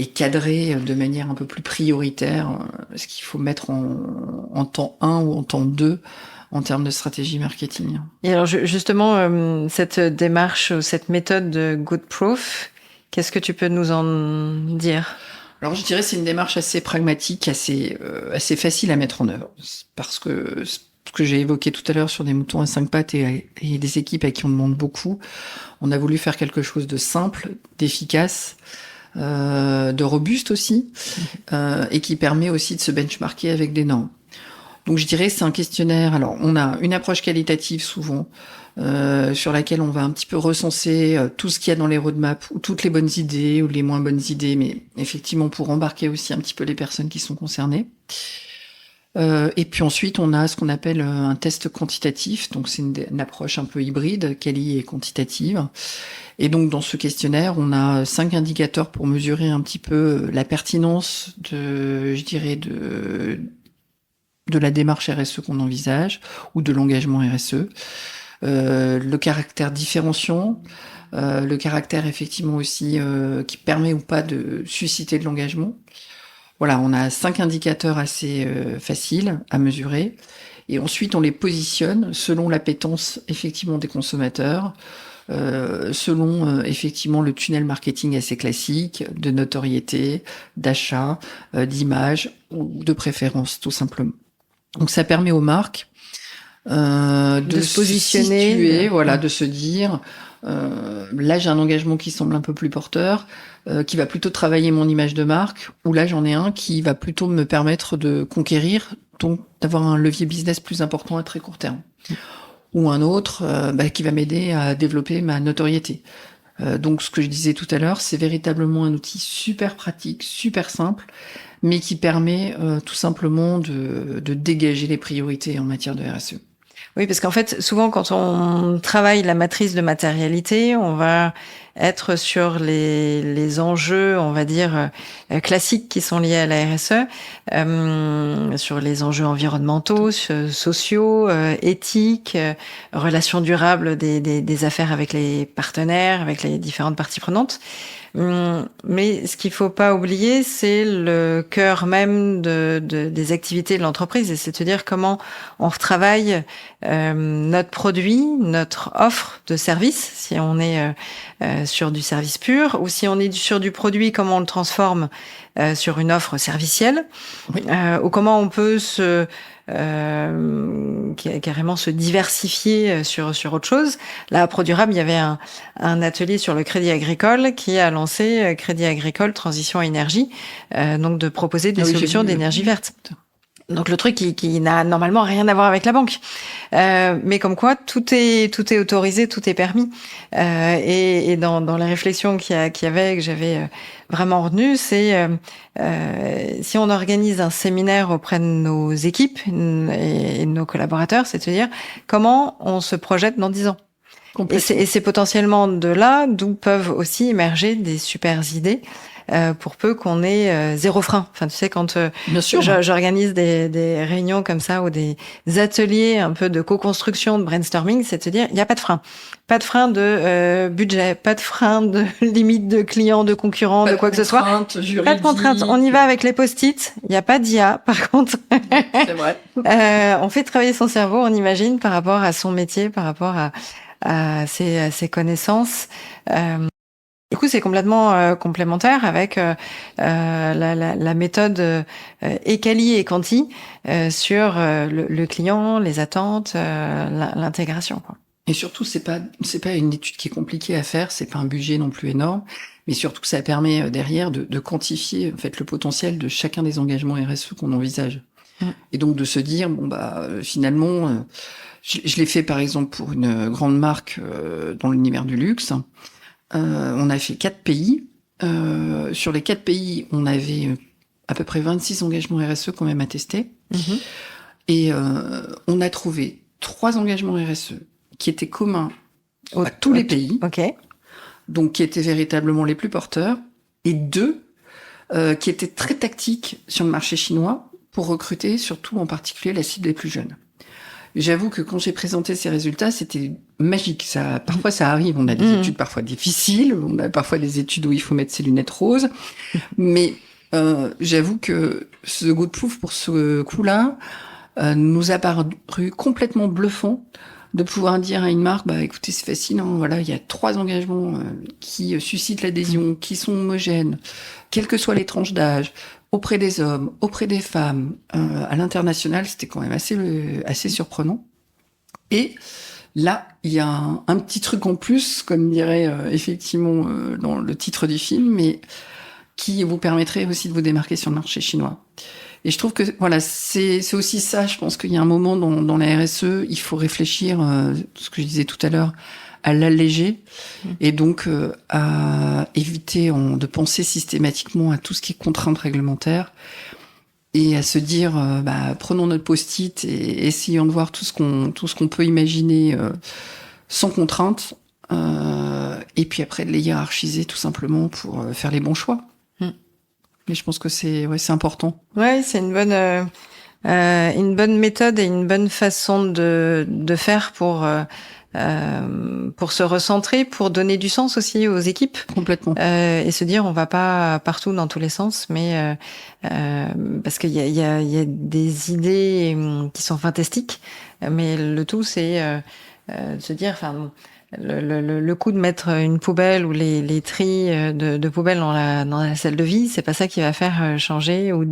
Speaker 2: cadrer de manière un peu plus prioritaire ce qu'il faut mettre en temps 1 ou en temps 2 en termes de stratégie marketing.
Speaker 1: Et alors justement, cette démarche, cette méthode de Good Proof, qu'est-ce que tu peux nous en dire ?
Speaker 2: Alors je dirais c'est une démarche assez pragmatique, assez facile à mettre en œuvre, parce que ce que j'ai évoqué tout à l'heure sur des moutons à 5 pattes et des équipes à qui on demande beaucoup, on a voulu faire quelque chose de simple, d'efficace, de robuste aussi, et qui permet aussi de se benchmarker avec des normes. Donc je dirais c'est un questionnaire. Alors on a une approche qualitative souvent sur laquelle on va un petit peu recenser tout ce qu'il y a dans les roadmaps ou toutes les bonnes idées ou les moins bonnes idées, mais effectivement pour embarquer aussi un petit peu les personnes qui sont concernées. Et puis ensuite on a ce qu'on appelle un test quantitatif. Donc c'est une approche un peu hybride, quali et quantitative. Et donc dans ce questionnaire on a 5 indicateurs pour mesurer un petit peu la pertinence de la démarche RSE qu'on envisage, ou de l'engagement RSE, le caractère différenciant, le caractère effectivement aussi qui permet ou pas de susciter de l'engagement. Voilà, on a 5 indicateurs assez faciles à mesurer, et ensuite on les positionne selon l'appétence effectivement des consommateurs, selon effectivement le tunnel marketing assez classique, de notoriété, d'achat, d'image, ou de préférence tout simplement. Donc ça permet aux marques de se positionner, situer, voilà, de se dire là j'ai un engagement qui semble un peu plus porteur, qui va plutôt travailler mon image de marque, ou là j'en ai un qui va plutôt me permettre de conquérir, donc d'avoir un levier business plus important à très court terme, ou un autre qui va m'aider à développer ma notoriété. Donc ce que je disais tout à l'heure, c'est véritablement un outil super pratique, super simple, mais qui permet tout simplement de dégager les priorités en matière de RSE.
Speaker 1: Oui, parce qu'en fait, souvent, quand on travaille la matrice de matérialité, on va être sur les enjeux, on va dire, classiques qui sont liés à la RSE, sur les enjeux environnementaux, sociaux, éthiques, relations durables des affaires avec les partenaires, avec les différentes parties prenantes. Mais ce qu'il faut pas oublier, c'est le cœur même des activités de l'entreprise, et c'est de dire comment on retravaille notre produit, notre offre de service, si on est sur du service pur, ou si on est sur du produit, comment on le transforme sur une offre servicielle,
Speaker 2: Oui.
Speaker 1: ou comment on peut carrément se diversifier sur autre chose. Là, à ProDurable, il y avait un atelier sur le crédit agricole qui a lancé Crédit Agricole Transition Énergie, donc de proposer des solutions d'énergie verte. Donc le truc qui n'a normalement rien à voir avec la banque, mais comme quoi tout est autorisé, tout est permis. Et dans les réflexions qu'il y avait, que j'avais vraiment retenues, c'est si on organise un séminaire auprès de nos équipes et de nos collaborateurs, c'est de dire comment on se projette dans 10 ans. Et c'est potentiellement de là d'où peuvent aussi émerger des super idées. Pour peu qu'on ait zéro frein. Enfin, tu sais, quand
Speaker 2: Bien sûr.
Speaker 1: J'organise des réunions comme ça ou des ateliers un peu de co-construction, de brainstorming, c'est de se dire, il n'y a pas de frein. Pas de frein de budget, pas de frein de limite de clients, de concurrents, de quoi que ce soit. Pas de contrainte. On y va avec les post-it. Il n'y a pas d'IA, par contre.
Speaker 2: C'est vrai.
Speaker 1: On fait travailler son cerveau, on imagine, par rapport à son métier, par rapport à ses connaissances. Du coup, c'est complètement complémentaire avec la méthode Ekali et Quanti sur le client, les attentes, l'intégration, quoi.
Speaker 2: Et surtout, c'est pas une étude qui est compliquée à faire, c'est pas un budget non plus énorme, mais surtout ça permet derrière de quantifier en fait le potentiel de chacun des engagements RSE qu'on envisage. Et donc de se dire finalement, je l'ai fait par exemple pour une grande marque dans l'univers du luxe. On a fait 4 pays. Sur les 4 pays, on avait à peu près 26 engagements RSE quand même à tester. Et on a trouvé 3 engagements RSE qui étaient communs à tous les pays.
Speaker 1: Okay.
Speaker 2: Donc qui étaient véritablement les plus porteurs. Et 2 qui étaient très tactiques sur le marché chinois pour recruter surtout en particulier la cible des plus jeunes. J'avoue que quand j'ai présenté ces résultats, c'était magique. Parfois, ça arrive. On a des études parfois difficiles. On a parfois des études où il faut mettre ses lunettes roses. Mais j'avoue que ce go de plouf pour ce coup-là nous a paru complètement bluffant de pouvoir dire à une marque, écoutez, c'est fascinant. Voilà, il y a 3 engagements qui suscitent l'adhésion, qui sont homogènes, quelles que soient les tranches d'âge, auprès des hommes, auprès des femmes, à l'international, c'était quand même assez surprenant. Et là, il y a un petit truc en plus, comme dirait effectivement dans le titre du film, mais qui vous permettrait aussi de vous démarquer sur le marché chinois. Et je trouve que voilà, c'est aussi ça. Je pense qu'il y a un moment dans la RSE, il faut réfléchir, ce que je disais tout à l'heure, à l'alléger et donc à éviter de penser systématiquement à tout ce qui est contrainte réglementaire et à se dire prenons notre post-it et essayons de voir tout ce qu'on peut imaginer sans contrainte et puis après de les hiérarchiser tout simplement pour faire les bons choix. Mais je pense que c'est important.
Speaker 1: Ouais, c'est une bonne méthode et une bonne façon de faire pour se recentrer, pour donner du sens aussi aux équipes.
Speaker 2: Complètement.
Speaker 1: Et se dire on va pas partout dans tous les sens, mais parce qu'il y a des idées qui sont fantastiques, mais le tout c'est de se dire, enfin, le coup de mettre une poubelle ou les tris de poubelle dans la salle de vie, c'est pas ça qui va faire changer ou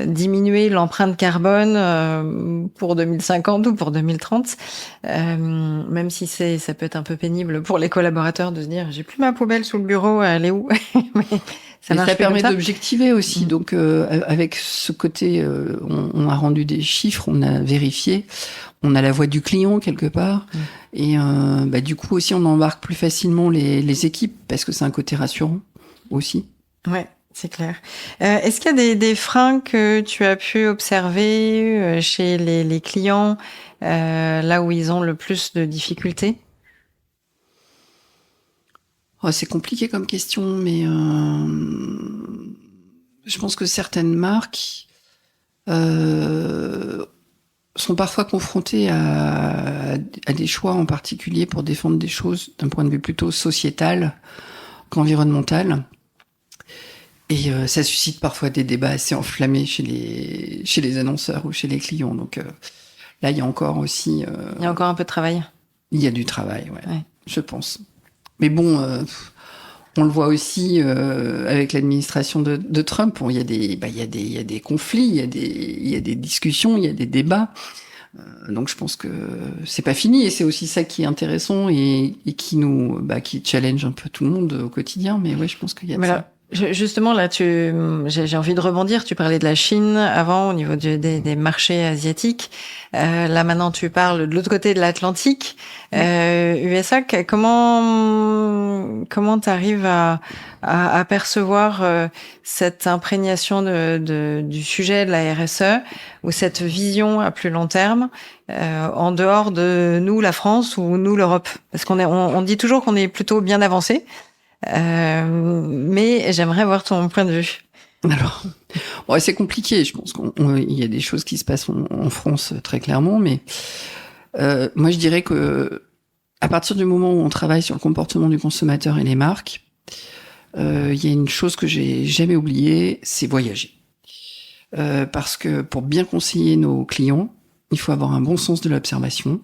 Speaker 1: diminuer l'empreinte carbone pour 2050 ou pour 2030, même si ça peut être un peu pénible pour les collaborateurs de se dire j'ai plus ma poubelle sous le bureau, elle est où? Mais
Speaker 2: ça permet d'objectiver aussi. Donc avec ce côté, on a rendu des chiffres, on a vérifié, on a la voix du client quelque part, et du coup aussi on embarque plus facilement les équipes parce que c'est un côté rassurant aussi.
Speaker 1: Ouais. C'est clair. Est-ce qu'il y a des freins que tu as pu observer chez les clients, là où ils ont le plus de difficultés?
Speaker 2: C'est compliqué comme question, mais je pense que certaines marques sont parfois confrontées à des choix en particulier pour défendre des choses d'un point de vue plutôt sociétal, qu'environnementale. Et ça suscite parfois des débats assez enflammés chez les annonceurs ou chez les clients. Donc là, il y a encore aussi...
Speaker 1: il y a encore un peu de travail.
Speaker 2: Il y a du travail, ouais. Je pense. Mais bon, on le voit aussi avec l'administration de Trump. Bon, il y a des conflits, il y a des discussions, il y a des débats. Donc je pense que c'est pas fini, et c'est aussi ça qui est intéressant et qui qui challenge un peu tout le monde au quotidien. Mais ouais, je pense qu'il y a de ça.
Speaker 1: Justement, là, j'ai envie de rebondir. Tu parlais de la Chine avant, au niveau des marchés asiatiques. Là, maintenant, tu parles de l'autre côté de l'Atlantique. USA, comment t'arrives à percevoir cette imprégnation du sujet de la RSE, ou cette vision à plus long terme, en dehors de nous, la France, ou nous, l'Europe? Parce on dit toujours qu'on est plutôt bien avancé. Mais j'aimerais voir ton point de vue.
Speaker 2: Alors, c'est compliqué. Je pense qu'il y a des choses qui se passent en France très clairement, mais moi je dirais que à partir du moment où on travaille sur le comportement du consommateur et les marques, il y a une chose que j'ai jamais oubliée, c'est voyager. Parce que pour bien conseiller nos clients, il faut avoir un bon sens de l'observation.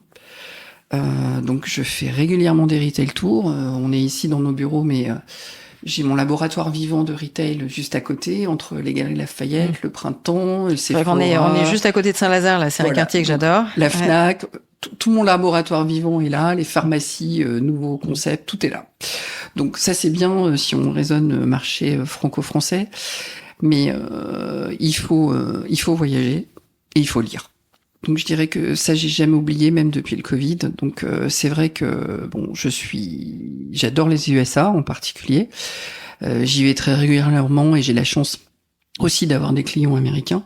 Speaker 2: Donc je fais régulièrement des retail tours. On est ici dans nos bureaux, mais j'ai mon laboratoire vivant de retail juste à côté, entre les Galeries Lafayette, le Printemps, le Sephora.
Speaker 1: On est juste à côté de Saint-Lazare, là. C'est un quartier que j'adore.
Speaker 2: La Fnac, tout mon laboratoire vivant est là, les pharmacies, nouveaux concepts, tout est là. Donc ça c'est bien si on raisonne marché franco-français, mais il faut voyager et il faut lire. Donc je dirais que ça j'ai jamais oublié, même depuis le Covid. Donc c'est vrai que j'adore les USA en particulier. J'y vais très régulièrement et j'ai la chance aussi d'avoir des clients américains.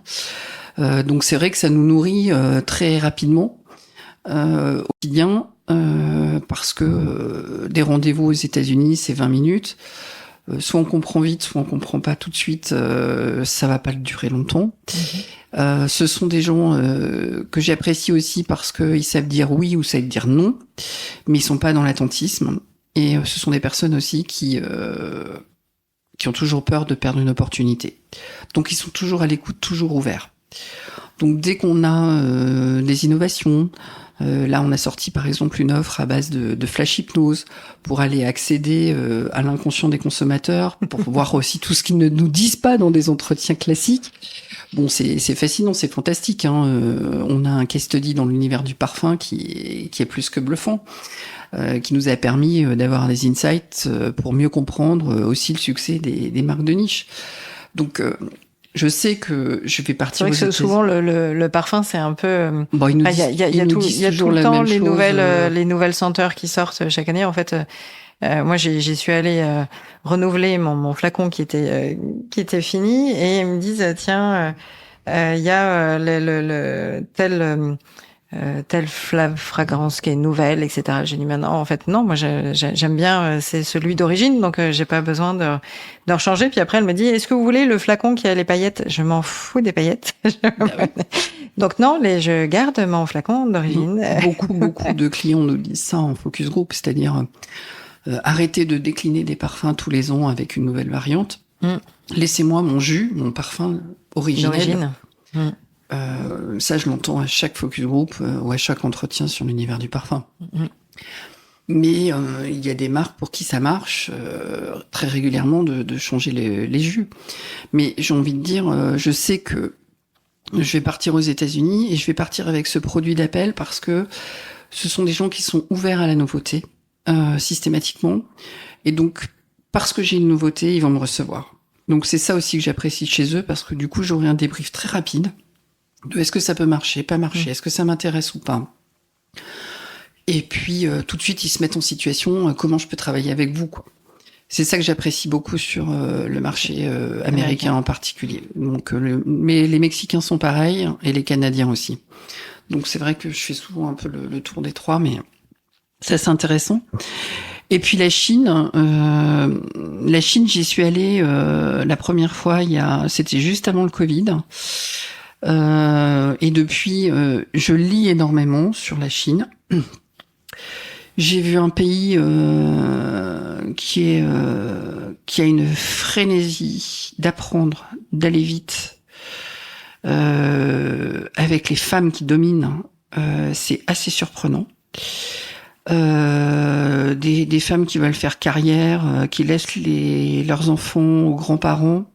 Speaker 2: Donc c'est vrai que ça nous nourrit très rapidement au quotidien, parce que des rendez-vous aux États-Unis c'est 20 minutes. Soit on comprend vite, soit on comprend pas tout de suite. Ça va pas durer longtemps. Ce sont des gens que j'apprécie aussi parce qu'ils savent dire oui ou savent dire non, mais ils sont pas dans l'attentisme. Et ce sont des personnes aussi qui ont toujours peur de perdre une opportunité. Donc ils sont toujours à l'écoute, toujours ouverts. Donc dès qu'on a des innovations, là on a sorti par exemple une offre à base de flash hypnose pour aller accéder à l'inconscient des consommateurs, pour voir aussi tout ce qu'ils ne nous disent pas dans des entretiens classiques. Bon, c'est fascinant, c'est fantastique. On a un case study dans l'univers du parfum qui est plus que bluffant, qui nous a permis d'avoir des insights pour mieux comprendre aussi le succès des marques de niche. Donc je sais que je vais partir.
Speaker 1: C'est vrai que souvent le parfum c'est un peu. Il y a tout le temps les nouvelles senteurs qui sortent chaque année. En fait, moi j'y suis allée renouveler mon flacon qui était fini, et ils me disent tiens il y a telle fragrance qui est nouvelle, etc. J'ai dit maintenant en fait non, moi j'aime bien, c'est celui d'origine, donc j'ai pas besoin de rechanger. Puis après elle me dit est-ce que vous voulez le flacon qui a les paillettes? Je m'en fous des paillettes. Donc non, je garde mon flacon d'origine.
Speaker 2: Beaucoup de clients nous disent ça en focus group, c'est-à-dire arrêtez de décliner des parfums tous les ans avec une nouvelle variante. Laissez-moi mon parfum originel. Ça, je l'entends à chaque focus group ou à chaque entretien sur l'univers du parfum. Mais il y a des marques pour qui ça marche très régulièrement de changer les jus. Mais j'ai envie de dire, je sais que je vais partir aux États-Unis et je vais partir avec ce produit d'appel parce que ce sont des gens qui sont ouverts à la nouveauté systématiquement. Et donc, parce que j'ai une nouveauté, ils vont me recevoir. Donc c'est ça aussi que j'apprécie chez eux, parce que du coup j'aurai un débrief très rapide de est-ce que ça peut marcher, pas marcher, est-ce que ça m'intéresse ou pas. Et puis tout de suite ils se mettent en situation, comment je peux travailler avec vous, quoi. C'est ça que j'apprécie beaucoup sur le marché américain en particulier. Donc mais les Mexicains sont pareils et les Canadiens aussi. Donc c'est vrai que je fais souvent un peu le tour des trois, mais ça c'est intéressant. Et puis la Chine, j'y suis allée la première fois c'était juste avant le Covid. Et depuis, je lis énormément sur la Chine.
Speaker 3: J'ai vu un pays qui a une frénésie d'apprendre, d'aller vite, avec les femmes qui dominent. C'est assez surprenant. Des femmes qui veulent faire carrière, qui laissent leurs enfants aux grands-parents.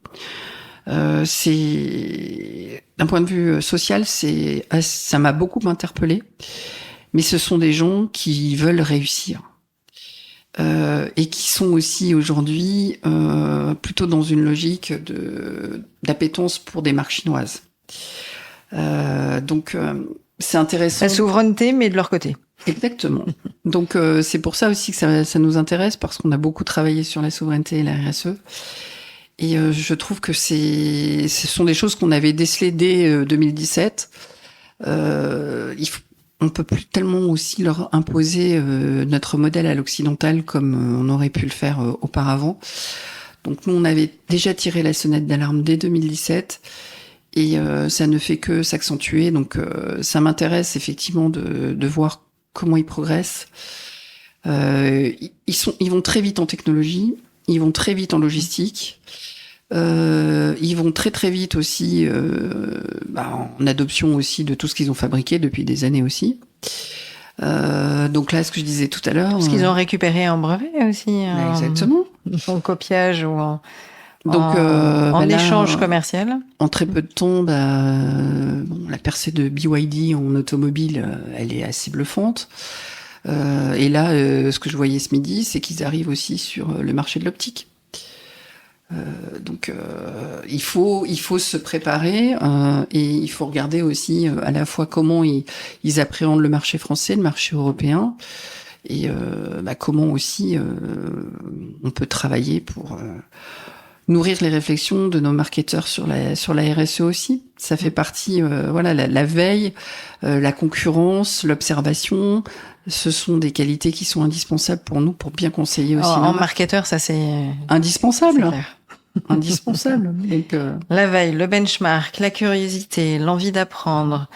Speaker 3: C'est d'un point de vue social, ça m'a beaucoup interpellée. Mais ce sont des gens qui veulent réussir et qui sont aussi aujourd'hui plutôt dans une logique d'appétence pour des marques chinoises. Donc c'est intéressant.
Speaker 1: La souveraineté, mais de leur côté.
Speaker 3: Exactement. Donc c'est pour ça aussi que ça nous intéresse, parce qu'on a beaucoup travaillé sur la souveraineté et la RSE. Et je trouve que ce sont des choses qu'on avait décelées dès 2017. On peut plus tellement aussi leur imposer notre modèle à l'occidental comme on aurait pu le faire auparavant. Donc nous, on avait déjà tiré la sonnette d'alarme dès 2017 et ça ne fait que s'accentuer. Donc ça m'intéresse effectivement de voir comment ils progressent. Ils vont très vite en technologie, ils vont très vite en logistique. Ils vont très très vite aussi en adoption aussi de tout ce qu'ils ont fabriqué depuis des années aussi. Donc là, ce que je disais tout à l'heure,
Speaker 1: parce qu'ils ont récupéré en brevet aussi,
Speaker 3: exactement,
Speaker 1: en copiage ou en échange commercial.
Speaker 3: En très peu de temps, la percée de BYD en automobile, elle est assez bluffante. Et là, ce que je voyais ce midi, c'est qu'ils arrivent aussi sur le marché de l'optique. Donc il faut se préparer et il faut regarder aussi à la fois comment ils appréhendent le marché français, le marché européen, et comment aussi on peut travailler pour nourrir les réflexions de nos marketeurs sur la RSE aussi. Ça fait partie, la veille, la concurrence, l'observation. Ce sont des qualités qui sont indispensables pour nous pour bien conseiller aussi.
Speaker 1: En marketeur, ça c'est
Speaker 3: indispensable.
Speaker 1: C'est clair.
Speaker 3: Indispensable. Donc,
Speaker 1: la veille, le benchmark, la curiosité, l'envie d'apprendre,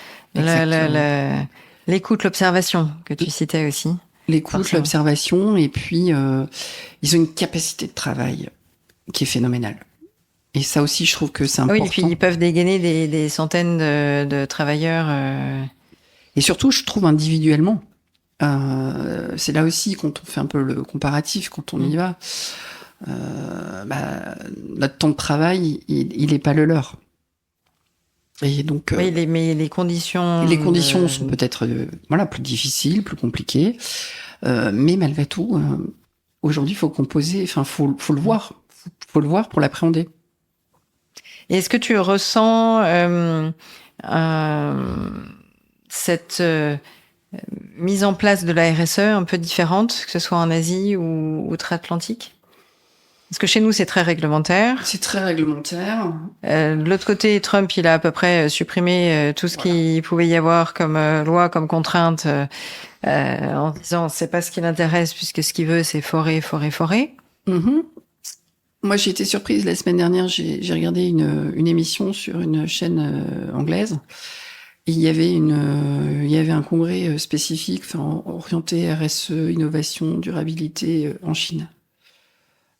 Speaker 1: l'écoute, l'observation que tu citais aussi.
Speaker 3: L'écoute, l'observation, et puis ils ont une capacité de travail qui est phénoménale. Et ça aussi, je trouve que c'est important.
Speaker 1: Oui, et puis ils peuvent dégainer des centaines de travailleurs.
Speaker 3: Et surtout, je trouve individuellement. C'est là aussi, quand on fait un peu le comparatif, quand on y va, notre temps de travail, il est pas le leur. Et donc,
Speaker 1: oui, mais les conditions.
Speaker 3: Les conditions sont peut-être plus difficiles, plus compliquées, mais malgré tout, aujourd'hui, il faut composer. Enfin, faut le voir, faut le voir pour l'appréhender.
Speaker 1: Et est-ce que tu ressens cette mise en place de la RSE un peu différente, que ce soit en Asie ou outre-Atlantique? Parce que chez nous, c'est très réglementaire.
Speaker 3: C'est très réglementaire.
Speaker 1: De l'autre côté, Trump, il a à peu près supprimé tout ce qu'il pouvait y avoir comme loi, comme contrainte, en disant c'est pas ce qui l'intéresse, puisque ce qu'il veut, c'est forer.
Speaker 3: Mm-hmm. Moi, j'ai été surprise la semaine dernière. J'ai regardé une émission sur une chaîne anglaise. Et il y avait un congrès spécifique, orienté RSE, innovation, durabilité en Chine.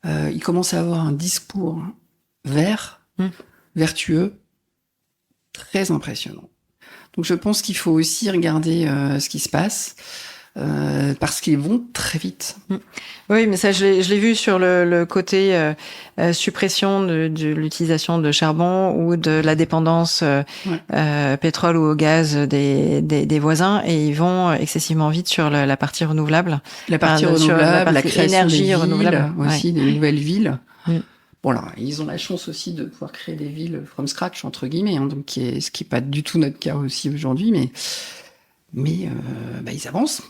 Speaker 3: Il commence à avoir un discours vert, vertueux, très impressionnant. Donc je pense qu'il faut aussi regarder ce qui se passe, parce qu'ils vont très vite.
Speaker 1: Oui, mais ça, je l'ai vu sur le côté suppression de l'utilisation de charbon ou de la dépendance pétrole ou au gaz des voisins, et ils vont excessivement vite sur la partie renouvelable.
Speaker 3: La partie renouvelable, la création
Speaker 1: énergie
Speaker 3: des villes,
Speaker 1: renouvelable
Speaker 3: aussi des nouvelles villes. Bon là, ils ont la chance aussi de pouvoir créer des villes from scratch entre guillemets, donc ce qui est pas du tout notre cas aussi aujourd'hui, mais ils avancent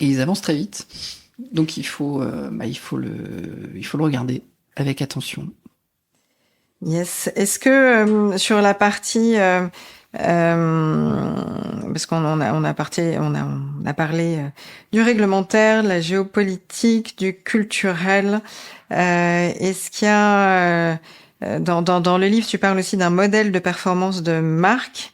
Speaker 3: et ils avancent très vite. Donc il faut le regarder avec attention.
Speaker 1: Yes. Est-ce que sur la partie parce qu'on a parlé du réglementaire, de la géopolitique, du culturel, est-ce qu'il y a dans le livre, tu parles aussi d'un modèle de performance de marque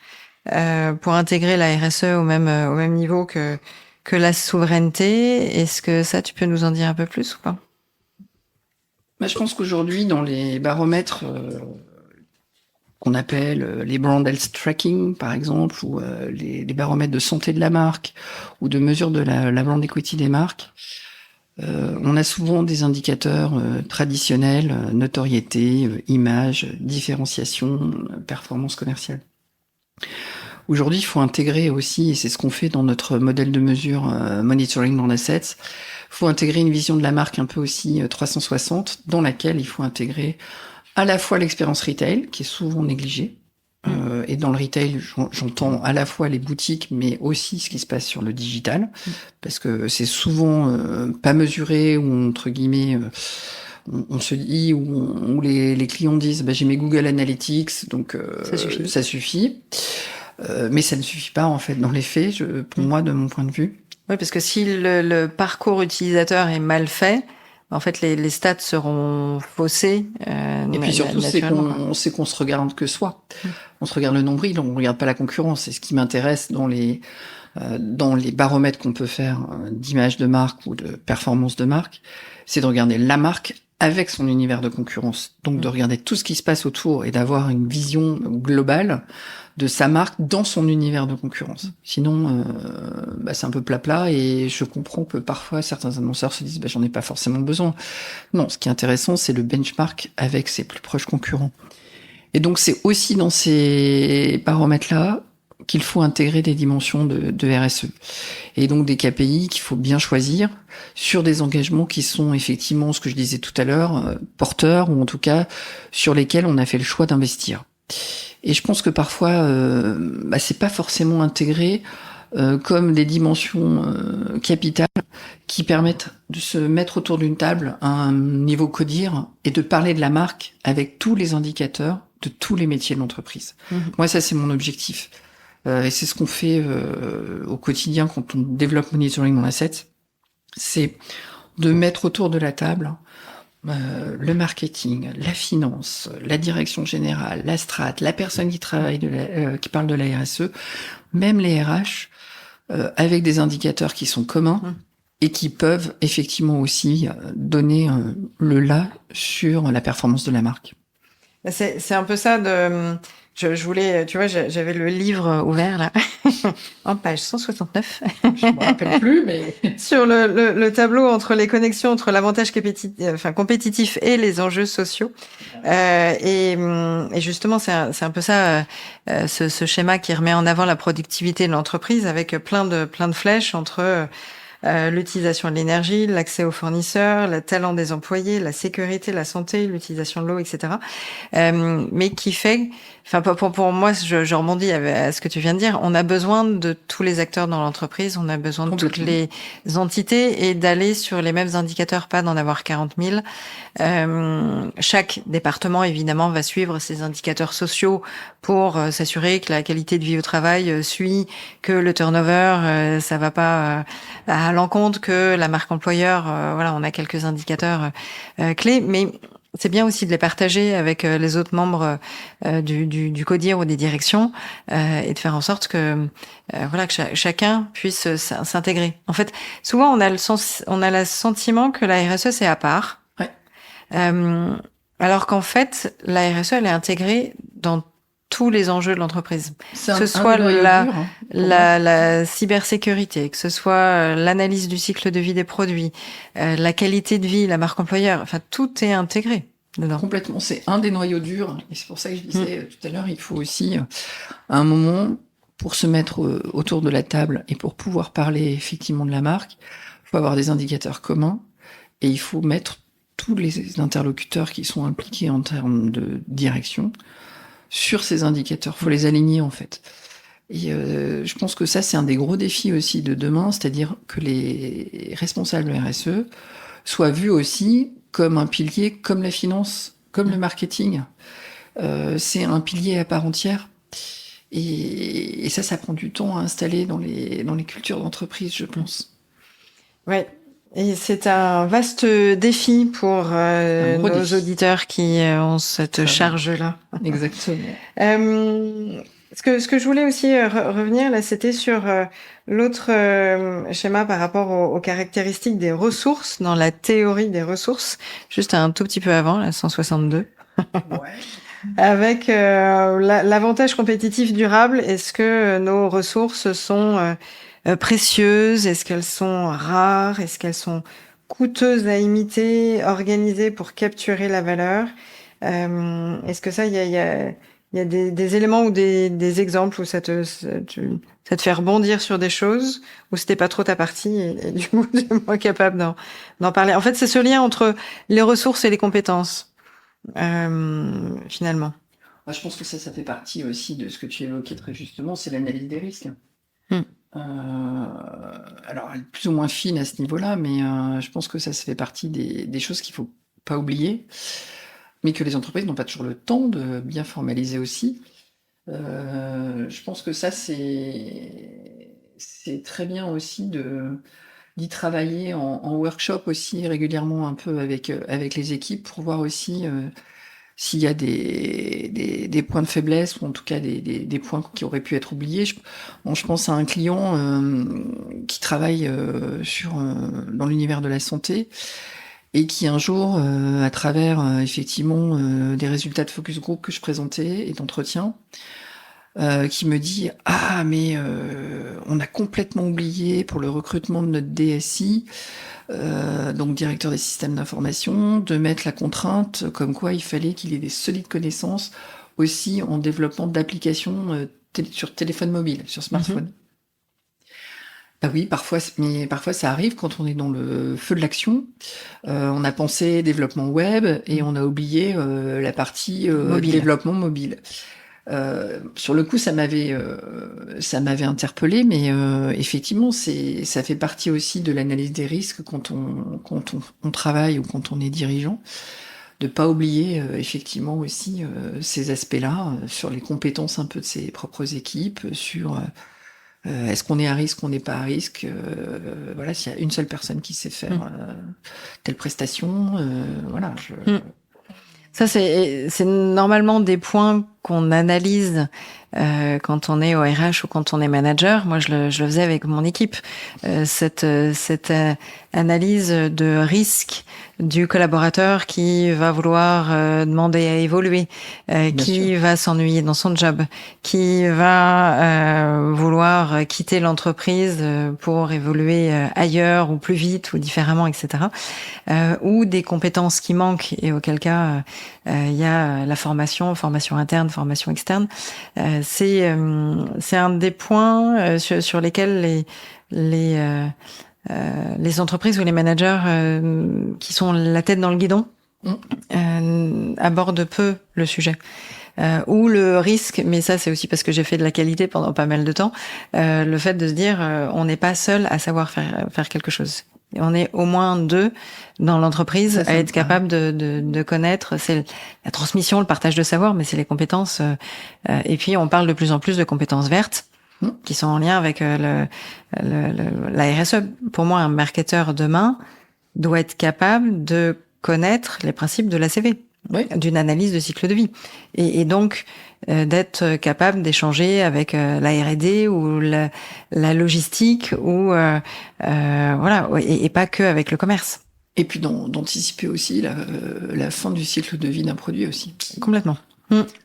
Speaker 1: pour intégrer la RSE au même niveau que que la souveraineté. Est-ce que ça, tu peux nous en dire un peu plus ou pas?
Speaker 3: Je pense qu'aujourd'hui, dans les baromètres qu'on appelle les brand health tracking, par exemple, ou les baromètres de santé de la marque, ou de mesure de la brand equity des marques, on a souvent des indicateurs traditionnels, notoriété, image, différenciation, performance commerciale. Aujourd'hui, il faut intégrer aussi, et c'est ce qu'on fait dans notre modèle de mesure Monitoring Brand Assets, il faut intégrer une vision de la marque un peu aussi 360, dans laquelle il faut intégrer à la fois l'expérience retail, qui est souvent négligée, et dans le retail, j'entends à la fois les boutiques, mais aussi ce qui se passe sur le digital, parce que c'est souvent pas mesuré, ou entre guillemets, on se dit, ou les clients disent, j'ai mes Google Analytics, donc ça suffit. Mais ça ne suffit pas, en fait, dans les faits, pour moi, de mon point de vue.
Speaker 1: Oui, parce que si le parcours utilisateur est mal fait, en fait, les stats seront faussés.
Speaker 3: Et puis surtout, c'est qu'on se regarde que soi. On se regarde le nombril, on ne regarde pas la concurrence. C'est ce qui m'intéresse dans les baromètres qu'on peut faire d'image de marque ou de performance de marque, c'est de regarder la marque avec son univers de concurrence. Donc de regarder tout ce qui se passe autour et d'avoir une vision globale de sa marque dans son univers de concurrence. Sinon, c'est un peu plat-plat, et je comprends que parfois certains annonceurs se disent j'en ai pas forcément besoin. Non, ce qui est intéressant, c'est le benchmark avec ses plus proches concurrents. Et donc c'est aussi dans ces paramètres-là qu'il faut intégrer des dimensions de RSE. Et donc des KPI qu'il faut bien choisir sur des engagements qui sont effectivement, ce que je disais tout à l'heure, porteurs, ou en tout cas sur lesquels on a fait le choix d'investir. Et je pense que parfois, c'est pas forcément intégré comme des dimensions capitales qui permettent de se mettre autour d'une table à un niveau CODIR et de parler de la marque avec tous les indicateurs de tous les métiers de l'entreprise. Moi, ça, c'est mon objectif. Et c'est ce qu'on fait au quotidien quand on développe Monitoring Brand Assets. C'est de mettre autour de la table le marketing, la finance, la direction générale, la strat, la personne qui travaille qui parle de la RSE, même les RH, avec des indicateurs qui sont communs et qui peuvent effectivement aussi donner le là sur la performance de la marque.
Speaker 1: C'est un peu ça de... Je voulais, tu vois, j'avais le livre ouvert là, en page 169.
Speaker 3: Je me rappelle plus, mais
Speaker 1: sur le tableau entre les connexions entre l'avantage compétitif et les enjeux sociaux. Et justement, c'est un peu ça, ce schéma qui remet en avant la productivité de l'entreprise avec plein de flèches entre l'utilisation de l'énergie, l'accès aux fournisseurs, le talent des employés, la sécurité, la santé, l'utilisation de l'eau, etc. Mais qui fait, pour moi, je rebondis à ce que tu viens de dire, on a besoin de tous les acteurs dans l'entreprise, on a besoin de toutes les entités et d'aller sur les mêmes indicateurs, pas d'en avoir 40 000. Chaque département, évidemment, va suivre ses indicateurs sociaux pour s'assurer que la qualité de vie au travail suit, que le turnover, ça va pas à l'encontre, que la marque employeur, on a quelques indicateurs clés, mais c'est bien aussi de les partager avec les autres membres du CODIR ou des directions et de faire en sorte que que chacun puisse s'intégrer. En fait, souvent on a le sentiment que la RSE c'est à part, alors qu'en fait la RSE elle est intégrée dans tous les enjeux de l'entreprise, que ce soit la cybersécurité, que ce soit l'analyse du cycle de vie des produits, la qualité de vie, la marque employeur, tout est intégré dedans.
Speaker 3: Complètement, c'est un des noyaux durs, et c'est pour ça que je disais tout à l'heure, il faut aussi, à un moment, pour se mettre autour de la table et pour pouvoir parler effectivement de la marque, il faut avoir des indicateurs communs, et il faut mettre tous les interlocuteurs qui sont impliqués en termes de direction sur ces indicateurs. Faut les aligner, en fait. Et je pense que ça, c'est un des gros défis aussi de demain, c'est-à-dire que les responsables RSE soient vus aussi comme un pilier, comme la finance, comme le marketing. C'est un pilier à part entière. Et ça prend du temps à installer dans les cultures d'entreprise, je pense.
Speaker 1: Ouais. Et c'est un vaste défi pour nos auditeurs qui ont cette charge-là.
Speaker 3: Exactement.
Speaker 1: Ce que je voulais aussi revenir là, c'était sur l'autre schéma par rapport aux caractéristiques des ressources dans la théorie des ressources, juste un tout petit peu avant, la 162.
Speaker 3: Ouais.
Speaker 1: Avec l'avantage compétitif durable, est-ce que nos ressources sont précieuses? Est-ce qu'elles sont rares? Est-ce qu'elles sont coûteuses à imiter, organisées pour capturer la valeur? Est-ce que ça, il y a des éléments ou des exemples où ça te fait rebondir sur des choses où c'était pas trop ta partie et du coup, tu es moins capable d'en parler. En fait, c'est ce lien entre les ressources et les compétences. Finalement.
Speaker 3: Je pense que ça fait partie aussi de ce que tu évoquais très justement, c'est l'analyse des risques.
Speaker 1: Mm.
Speaker 3: Alors, elle est plus ou moins fine à ce niveau-là, mais je pense que ça fait partie des choses qu'il faut pas oublier, mais que les entreprises n'ont pas toujours le temps de bien formaliser aussi. Je pense que ça, c'est très bien aussi d'y travailler en workshop aussi régulièrement un peu avec les équipes pour voir aussi s'il y a des points de faiblesse ou en tout cas des points qui auraient pu être oubliés. Je pense à un client qui travaille dans l'univers de la santé et qui un jour, à travers effectivement des résultats de focus group que je présentais et d'entretien, qui me dit « Ah, mais on a complètement oublié pour le recrutement de notre DSI, donc directeur des systèmes d'information, de mettre la contrainte comme quoi il fallait qu'il ait des solides connaissances aussi en développement d'applications sur téléphone mobile, sur smartphone. Mm-hmm. » Bah oui, parfois ça arrive quand on est dans le feu de l'action. On a pensé développement web et on a oublié la partie développement mobile. Sur le coup, ça m'avait interpellé, mais effectivement, ça fait partie aussi de l'analyse des risques quand on travaille ou quand on est dirigeant, de pas oublier effectivement aussi ces aspects-là sur les compétences un peu de ses propres équipes, sur est-ce qu'on est à risque, on n'est pas à risque. Voilà, s'il y a une seule personne qui sait faire telle prestation, voilà.
Speaker 1: Ça, c'est normalement des points qu'on analyse quand on est au RH ou quand on est manager. Moi, je le faisais avec mon équipe. Cette analyse de risque du collaborateur qui va vouloir demander à évoluer, qui va s'ennuyer dans son job, qui va vouloir quitter l'entreprise pour évoluer ailleurs ou plus vite ou différemment, etc. Ou des compétences qui manquent et auquel cas il y a la formation interne, formation externe. C'est un des points sur lesquels les entreprises ou les managers qui sont la tête dans le guidon abordent peu le sujet. Ou le risque, mais ça c'est aussi parce que j'ai fait de la qualité pendant pas mal de temps, le fait de se dire on n'est pas seul à savoir faire quelque chose. Et on est au moins deux dans l'entreprise à être capable de connaître. C'est la transmission, le partage de savoir, mais c'est les compétences. Et puis on parle de plus en plus de compétences vertes qui sont en lien avec la RSE. Pour moi, un marketeur demain doit être capable de connaître les principes de l'ACV. Oui. D'une analyse de cycle de vie. Et donc, d'être capable d'échanger avec la R&D ou la logistique ou voilà, et pas que avec le commerce.
Speaker 3: Et puis d'anticiper aussi la fin du cycle de vie d'un produit aussi.
Speaker 1: Complètement.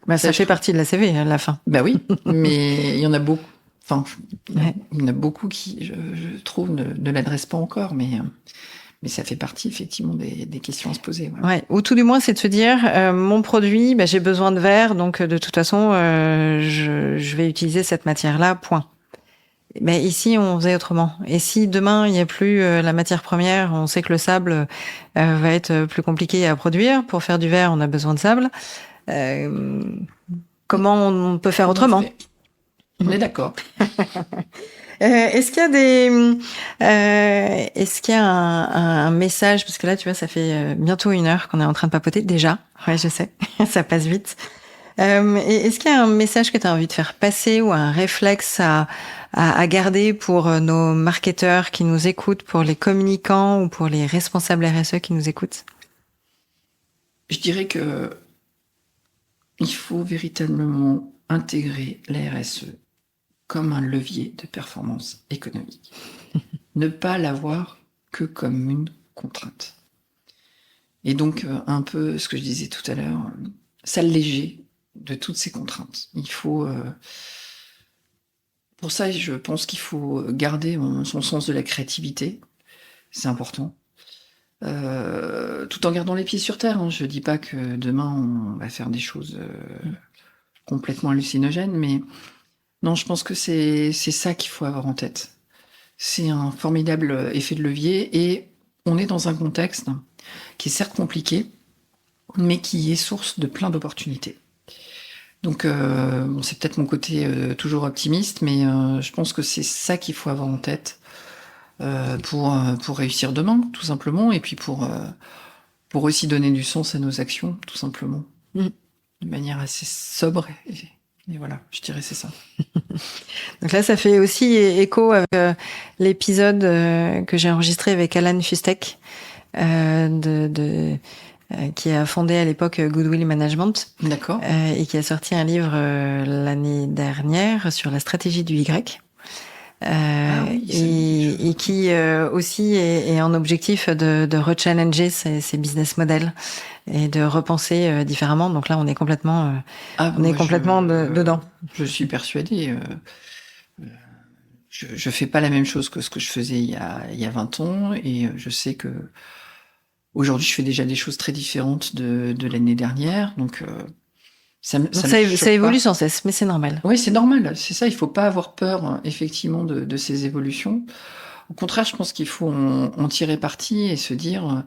Speaker 1: Bah, ça fait partie de la CV, la fin.
Speaker 3: Bah oui, mais il y en a beaucoup. Enfin, il y en a beaucoup qui, je trouve, ne l'adressent pas encore, mais ça fait partie effectivement des questions à se poser.
Speaker 1: Ouais. Ou tout du moins, c'est de se dire mon produit, j'ai besoin de verre, donc de toute façon, je vais utiliser cette matière-là. Point. Mais ici, on faisait autrement. Et si demain il n'y a plus la matière première, on sait que le sable va être plus compliqué à produire. Pour faire du verre, on a besoin de sable. Comment on peut faire autrement ?
Speaker 3: On est d'accord.
Speaker 1: Est-ce qu'il y a un message, parce que là, tu vois, ça fait bientôt 1 heure qu'on est en train de papoter déjà. Ouais, je sais, ça passe vite. Est-ce qu'il y a un message que tu as envie de faire passer ou un réflexe à garder pour nos marketeurs qui nous écoutent, pour les communicants ou pour les responsables RSE qui nous écoutent ?
Speaker 3: Je dirais que il faut véritablement intégrer la RSE comme un levier de performance économique. Ne pas l'avoir que comme une contrainte. Et donc, un peu ce que je disais tout à l'heure, s'alléger de toutes ces contraintes. Il faut... pour ça, je pense qu'il faut garder son sens de la créativité. C'est important. Tout en gardant les pieds sur terre. Hein. Je dis pas que demain, on va faire des choses complètement hallucinogènes, mais non, je pense que c'est ça qu'il faut avoir en tête. C'est un formidable effet de levier et on est dans un contexte qui est certes compliqué, mais qui est source de plein d'opportunités. Donc, bon, c'est peut-être mon côté toujours optimiste, mais je pense que c'est ça qu'il faut avoir en tête pour réussir demain, tout simplement, et puis pour aussi donner du sens à nos actions, tout simplement, de manière assez sobre. Et voilà, je dirais c'est ça.
Speaker 1: Donc là, ça fait aussi écho avec l'épisode que j'ai enregistré avec Alan Fustek, qui a fondé à l'époque Goodwill Management.
Speaker 3: D'accord.
Speaker 1: Et qui a sorti un livre l'année dernière sur la stratégie du Y. Et qui aussi est en objectif de rechallenger ses business models et de repenser différemment. Donc là, on est complètement, dedans.
Speaker 3: Je suis persuadée. Je fais pas la même chose que ce que je faisais il y a 20 ans, et je sais que aujourd'hui, je fais déjà des choses très différentes de l'année dernière. Donc ça
Speaker 1: évolue sans cesse, mais c'est normal.
Speaker 3: Oui, c'est normal. C'est ça. Il faut pas avoir peur, effectivement, de ces évolutions. Au contraire, je pense qu'il faut en tirer parti et se dire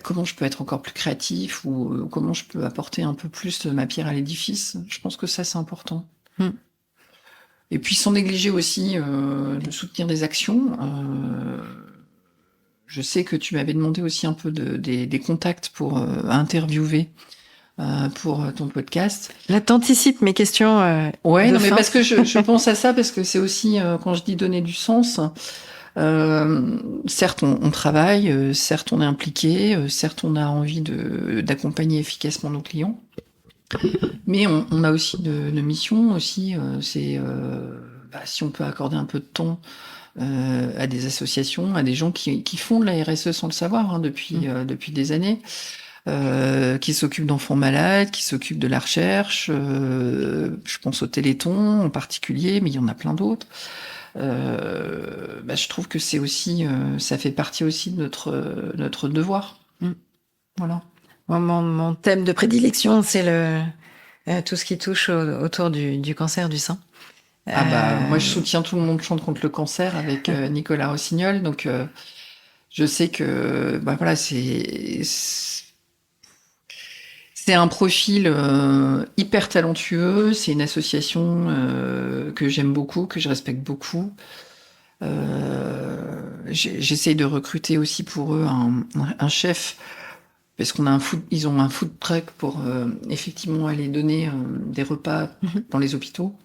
Speaker 3: comment je peux être encore plus créatif ou comment je peux apporter un peu plus de ma pierre à l'édifice. Je pense que ça, c'est important. Et puis, sans négliger aussi de soutenir des actions. Je sais que tu m'avais demandé aussi un peu des contacts pour interviewer pour ton podcast.
Speaker 1: Là, t'anticipes mes questions.
Speaker 3: Ouais, non, mais parce que je pense à ça, parce que c'est aussi, quand je dis donner du sens, certes, on travaille, certes, on est impliqué, certes, on a envie d'accompagner efficacement nos clients, mais on a aussi de missions aussi, c'est si on peut accorder un peu de temps à des associations, à des gens qui font de la RSE sans le savoir depuis des années, qui s'occupent d'enfants malades, qui s'occupent de la recherche. Je pense au Téléthon en particulier, mais il y en a plein d'autres. Je trouve que c'est aussi, ça fait partie aussi de notre devoir. Voilà.
Speaker 1: Mon thème de prédilection, c'est tout ce qui touche autour du cancer du sein.
Speaker 3: Moi, je soutiens Tout le monde chante contre le cancer avec Nicolas Rossignol. Donc, je sais que c'est un profil hyper talentueux. C'est une association que j'aime beaucoup, que je respecte beaucoup. J'essaye de recruter aussi pour eux un chef, parce ils ont un food truck pour effectivement aller donner des repas dans les hôpitaux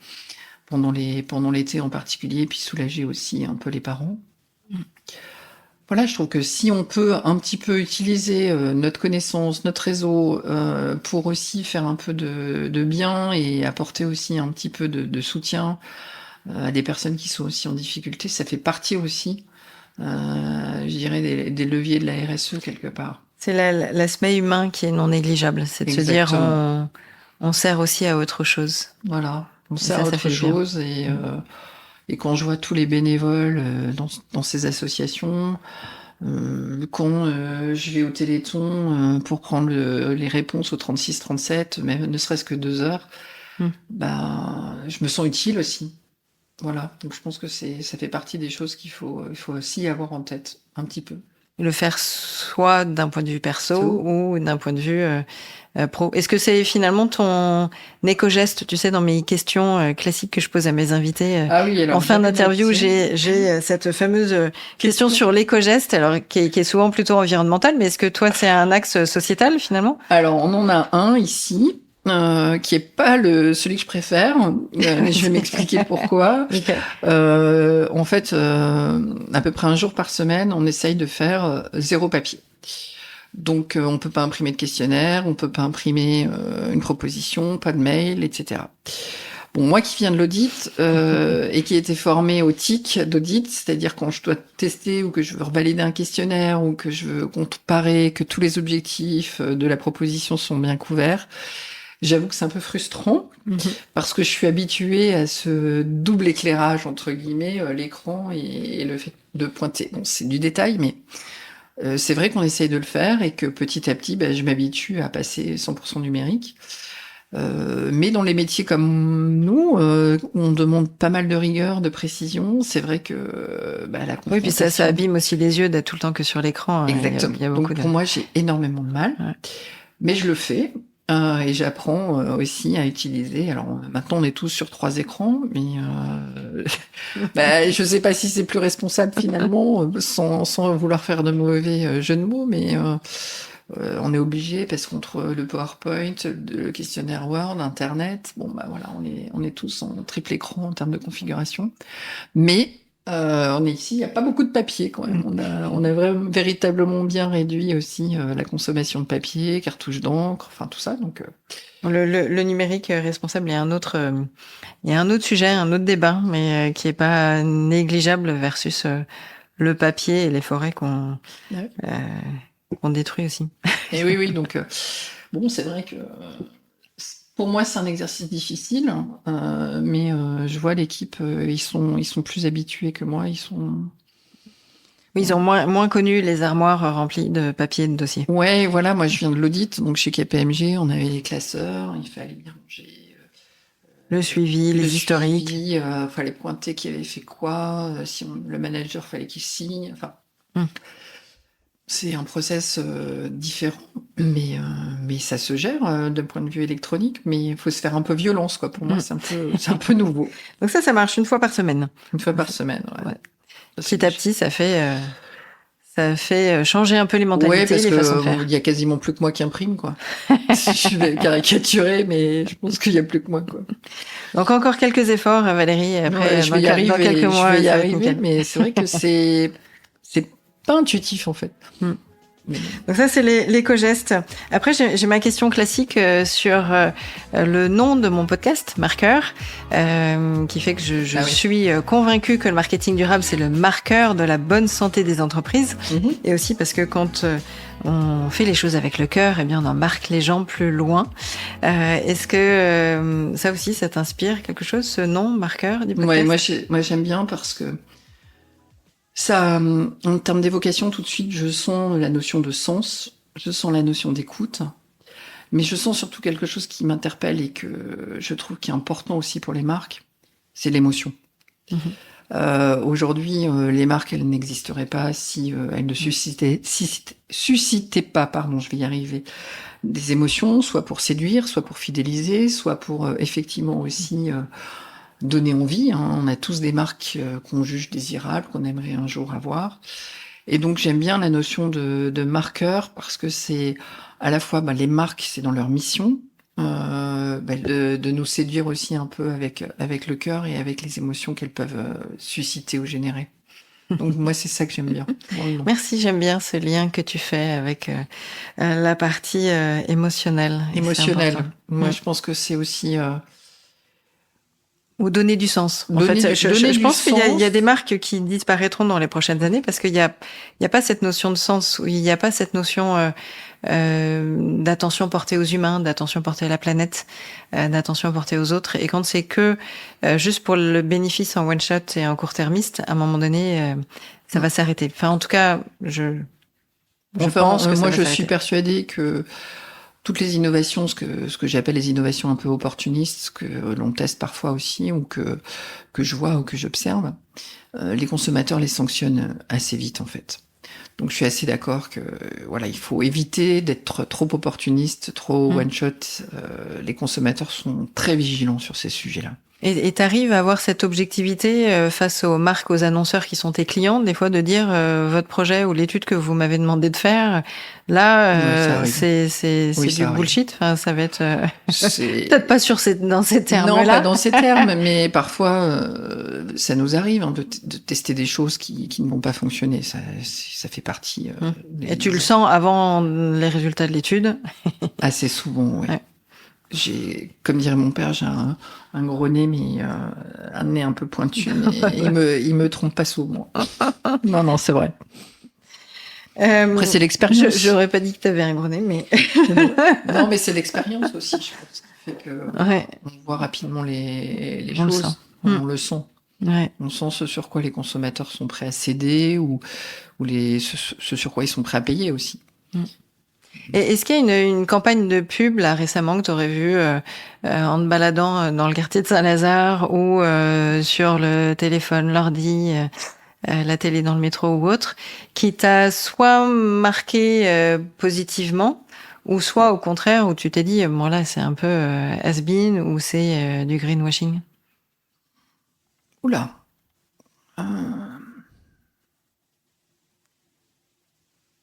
Speaker 3: pendant l'été en particulier, puis soulager aussi un peu les parents. Voilà, je trouve que si on peut un petit peu utiliser notre connaissance, notre réseau, pour aussi faire un peu de bien et apporter aussi un petit peu de soutien à des personnes qui sont aussi en difficulté, ça fait partie aussi, je dirais, des leviers de la RSE quelque part.
Speaker 1: C'est l'aspect humain qui est non négligeable, c'est de se dire on sert aussi à autre chose.
Speaker 3: Voilà, on sert à autre chose et quand je vois tous les bénévoles dans ces associations, quand je vais au Téléthon pour prendre les réponses au 36-37, même ne serait-ce que 2 heures, je me sens utile aussi. Voilà, donc je pense que ça fait partie des choses qu'il faut aussi avoir en tête, un petit peu.
Speaker 1: Le faire soit d'un point de vue perso ou d'un point de vue pro. Est-ce que c'est finalement ton éco-geste? Tu sais, dans mes questions classiques que je pose à mes invités en fin d'interview, j'ai cette fameuse question sur l'éco-geste, alors qui est souvent plutôt environnementale, mais est-ce que toi, c'est un axe sociétal finalement?
Speaker 3: Alors, on en a un ici. Qui est pas celui que je préfère, mais je vais m'expliquer pourquoi.
Speaker 1: Okay.
Speaker 3: En fait, à peu près un jour par semaine, on essaye de faire 0 papier.
Speaker 2: Donc, on peut pas imprimer de questionnaire, on peut pas imprimer une proposition, pas de mail, etc. Bon, moi qui viens de l'audit et qui ai été formée au TIC d'audit, c'est-à-dire quand je dois tester ou que je veux revalider un questionnaire ou que je veux comparer que tous les objectifs de la proposition sont bien couverts, j'avoue que c'est un peu frustrant parce que je suis habituée à ce double éclairage, entre guillemets, l'écran et le fait de pointer. Bon, c'est du détail, mais c'est vrai qu'on essaye de le faire et que petit à petit, je m'habitue à passer 100% numérique. Mais dans les métiers comme nous, on demande pas mal de rigueur, de précision. C'est vrai que la confrontation...
Speaker 1: Oui, puis ça abîme aussi les yeux d'être tout le temps que sur l'écran.
Speaker 2: Exactement.
Speaker 1: Il y a beaucoup
Speaker 2: Donc pour moi, j'ai énormément de mal, mais je le fais. Et j'apprends aussi à utiliser. Alors maintenant, on est tous sur 3 écrans, mais je sais pas si c'est plus responsable finalement, sans vouloir faire de mauvais jeux de mots, mais on est obligé parce qu'entre le PowerPoint, le questionnaire Word, Internet, on est tous en triple écran en termes de configuration. Mais on est ici, il n'y a pas beaucoup de papier quand même. On a véritablement bien réduit aussi la consommation de papier, cartouches d'encre, enfin tout ça. Donc
Speaker 1: le numérique responsable, il y a un autre sujet, un autre débat, mais qui est pas négligeable versus le papier et les forêts qu'on détruit aussi.
Speaker 2: Et oui, donc c'est vrai que pour moi c'est un exercice difficile, mais je vois l'équipe, ils sont plus habitués que moi,
Speaker 1: Oui, ils ont moins connu les armoires remplies de papier et de dossiers.
Speaker 2: Ouais, voilà, moi je viens de l'audit, donc chez KPMG, on avait les classeurs, il fallait bien ranger
Speaker 1: le suivi, les historiques.
Speaker 2: Fallait pointer qui avait fait quoi, le manager fallait qu'il signe, enfin. C'est un process différent, mais ça se gère d'un point de vue électronique, mais il faut se faire un peu violence, quoi. Pour moi, c'est un peu nouveau.
Speaker 1: Donc ça marche une fois par semaine.
Speaker 2: Une fois par semaine, ouais.
Speaker 1: Petit à petit, ça fait changer un peu les mentalités, les façons de faire.
Speaker 2: Il y a quasiment plus que moi qui imprime, quoi. Je vais caricaturer, mais je pense qu'il y a plus que moi, quoi.
Speaker 1: Donc encore quelques efforts, Valérie. Après,
Speaker 2: je vais y arriver,
Speaker 1: dans quelques mois,
Speaker 2: je vais y arriver, mais c'est vrai que c'est pas intuitif, en fait.
Speaker 1: Donc ça, c'est l'éco-geste. Après, j'ai ma question classique sur le nom de mon podcast, Marqueur, qui fait que je suis convaincue que le marketing durable, c'est le marqueur de la bonne santé des entreprises. Et aussi parce que quand on fait les choses avec le cœur, eh bien, on en marque les gens plus loin. Est-ce que ça aussi, ça t'inspire quelque chose, ce nom, Marqueur du podcast?
Speaker 2: Ouais, moi, j'aime bien parce que ça, en termes d'évocation, tout de suite, je sens la notion de sens, je sens la notion d'écoute, mais je sens surtout quelque chose qui m'interpelle et que je trouve qui est important aussi pour les marques, c'est l'émotion. Aujourd'hui, les marques, elles n'existeraient pas si elles ne suscitaient pas, je vais y arriver, des émotions, soit pour séduire, soit pour fidéliser, soit pour effectivement aussi donner envie. On a tous des marques qu'on juge désirables, qu'on aimerait un jour avoir. Et donc j'aime bien la notion de marqueur parce que c'est à la fois les marques, c'est dans leur mission de nous séduire aussi un peu avec le cœur et avec les émotions qu'elles peuvent susciter ou générer. Donc moi c'est ça que j'aime bien.
Speaker 1: Merci, j'aime bien ce lien que tu fais avec la partie émotionnelle.
Speaker 2: Moi je pense que c'est aussi
Speaker 1: ou donner du sens. Je pense qu'il y a des marques qui disparaîtront dans les prochaines années parce qu'il y a pas cette notion de sens, il n'y a pas cette notion d'attention portée aux humains, d'attention portée à la planète, d'attention portée aux autres. Et quand c'est que juste pour le bénéfice en one shot et en court-termiste, à un moment donné, ça va s'arrêter. Enfin, en tout cas, je pense que
Speaker 2: moi, je suis persuadée que toutes les innovations, ce que j'appelle les innovations un peu opportunistes, que l'on teste parfois aussi, ou que je vois ou que j'observe, les consommateurs les sanctionnent assez vite en fait. Donc je suis assez d'accord que il faut éviter d'être trop opportuniste, trop one shot. Les consommateurs sont très vigilants sur ces sujets-là.
Speaker 1: Et t'arrives à avoir cette objectivité face aux marques, aux annonceurs qui sont tes clients, des fois de dire votre projet ou l'étude que vous m'avez demandé de faire, là c'est du bullshit. Enfin, ça va être peut-être pas dans ces termes-là.
Speaker 2: Non, pas dans ces termes, mais parfois ça nous arrive de tester des choses qui ne vont pas fonctionner. Ça fait partie.
Speaker 1: Et tu le sens avant les résultats de l'étude?
Speaker 2: Assez souvent, oui.
Speaker 1: Ouais.
Speaker 2: Comme dirait mon père, j'ai un gros nez, mais un nez un peu pointu, mais il me trompe pas souvent. Non, c'est vrai. Après, c'est l'expérience.
Speaker 1: J'aurais pas dit que t'avais un gros nez, mais...
Speaker 2: Non, mais c'est l'expérience aussi, je pense, qui fait que on voit rapidement les choses. On le sent.
Speaker 1: Ouais.
Speaker 2: On sent ce sur quoi les consommateurs sont prêts à céder ou ce sur quoi ils sont prêts à payer aussi.
Speaker 1: Et est-ce qu'il y a une campagne de pub là récemment que tu aurais vue en te baladant dans le quartier de Saint-Lazare ou sur le téléphone, l'ordi, la télé dans le métro ou autre, qui t'a soit marqué positivement ou soit au contraire où tu t'es dit bon là c'est un peu has-been ou c'est du greenwashing?
Speaker 2: Oula.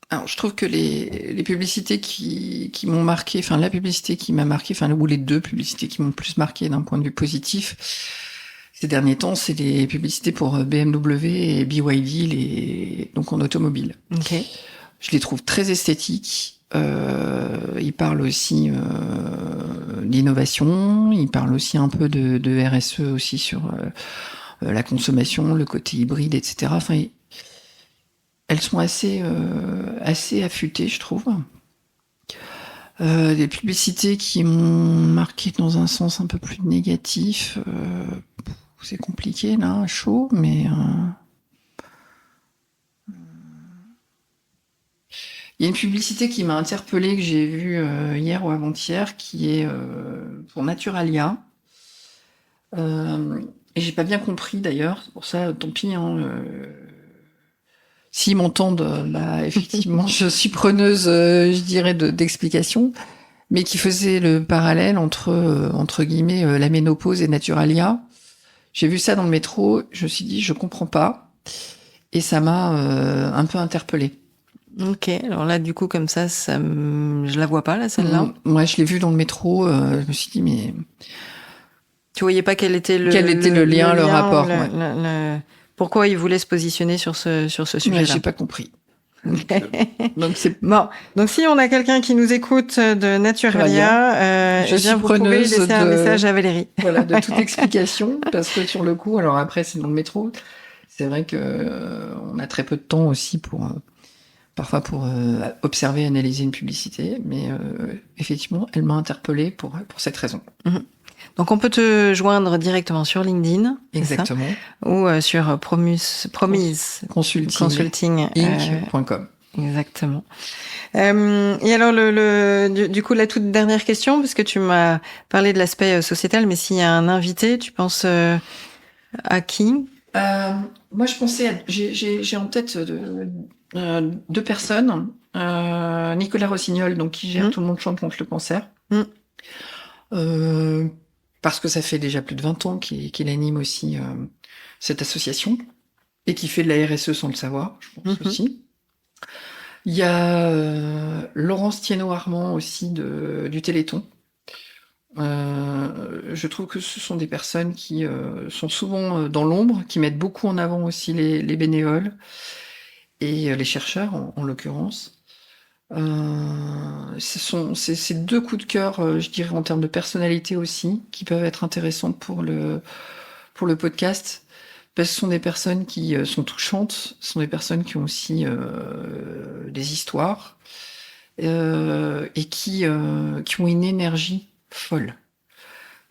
Speaker 2: Alors, je trouve que les publicités qui m'ont marqué, enfin la publicité qui m'a marqué, enfin ou les deux publicités qui m'ont le plus marqué d'un point de vue positif ces derniers temps, c'est les publicités pour BMW et BYD, donc en automobile.
Speaker 1: Okay.
Speaker 2: Je les trouve très esthétiques. Ils parlent aussi d'innovation. Ils parlent aussi un peu de RSE aussi sur la consommation, le côté hybride, etc. Enfin, elles sont assez affûtées, je trouve. Des publicités qui m'ont marqué dans un sens un peu plus négatif. C'est compliqué, là, chaud, mais... Il y a une publicité qui m'a interpellée, que j'ai vue hier ou avant-hier, qui est pour Naturalia. Et j'ai pas bien compris, d'ailleurs. C'est pour ça, tant pis, s'ils m'entendent, effectivement, je suis preneuse, je dirais, d'explications, mais qui faisait le parallèle entre guillemets, la ménopause et Naturalia. J'ai vu ça dans le métro, je me suis dit, je comprends pas, et ça m'a un peu interpellée.
Speaker 1: Ok, alors là, du coup, comme ça, je la vois pas, là, celle-là.
Speaker 2: Ouais, je l'ai vue dans le métro, je me suis dit, mais...
Speaker 1: Tu voyais pas quel était le
Speaker 2: lien, le rapport,
Speaker 1: pourquoi il voulait se positionner sur ce sujet-là.
Speaker 2: Ouais, j'ai pas compris. Donc c'est
Speaker 1: bon. Donc si on a quelqu'un qui nous écoute de Naturalia, vous pouvez laisser un message à Valérie.
Speaker 2: Voilà, de toute explication, parce que sur le coup, alors après c'est dans le métro, c'est vrai que on a très peu de temps aussi parfois pour observer, analyser une publicité, mais effectivement, elle m'a interpellée pour cette raison.
Speaker 1: Mm-hmm. Donc on peut te joindre directement sur LinkedIn,
Speaker 2: exactement,
Speaker 1: ou sur Promise
Speaker 2: Consulting Inc.com.
Speaker 1: Exactement. Et alors du coup la toute dernière question, parce que tu m'as parlé de l'aspect sociétal, mais s'il y a un invité, tu penses à qui?
Speaker 2: Moi je pensais j'ai en tête deux personnes, Nicolas Rossignol, donc qui gère Tout le monde chante contre le cancer. Parce que ça fait déjà plus de 20 ans qu'il anime aussi cette association et qui fait de la RSE sans le savoir, je pense aussi. Il y a Laurence Thienot-Armand aussi du Téléthon. Je trouve que ce sont des personnes qui sont souvent dans l'ombre, qui mettent beaucoup en avant aussi les bénévoles et les chercheurs en l'occurrence. C'est deux coups de cœur, je dirais, en termes de personnalité aussi, qui peuvent être intéressantes pour le podcast, parce que ce sont des personnes qui sont touchantes, ce sont des personnes qui ont aussi des histoires et qui ont une énergie folle.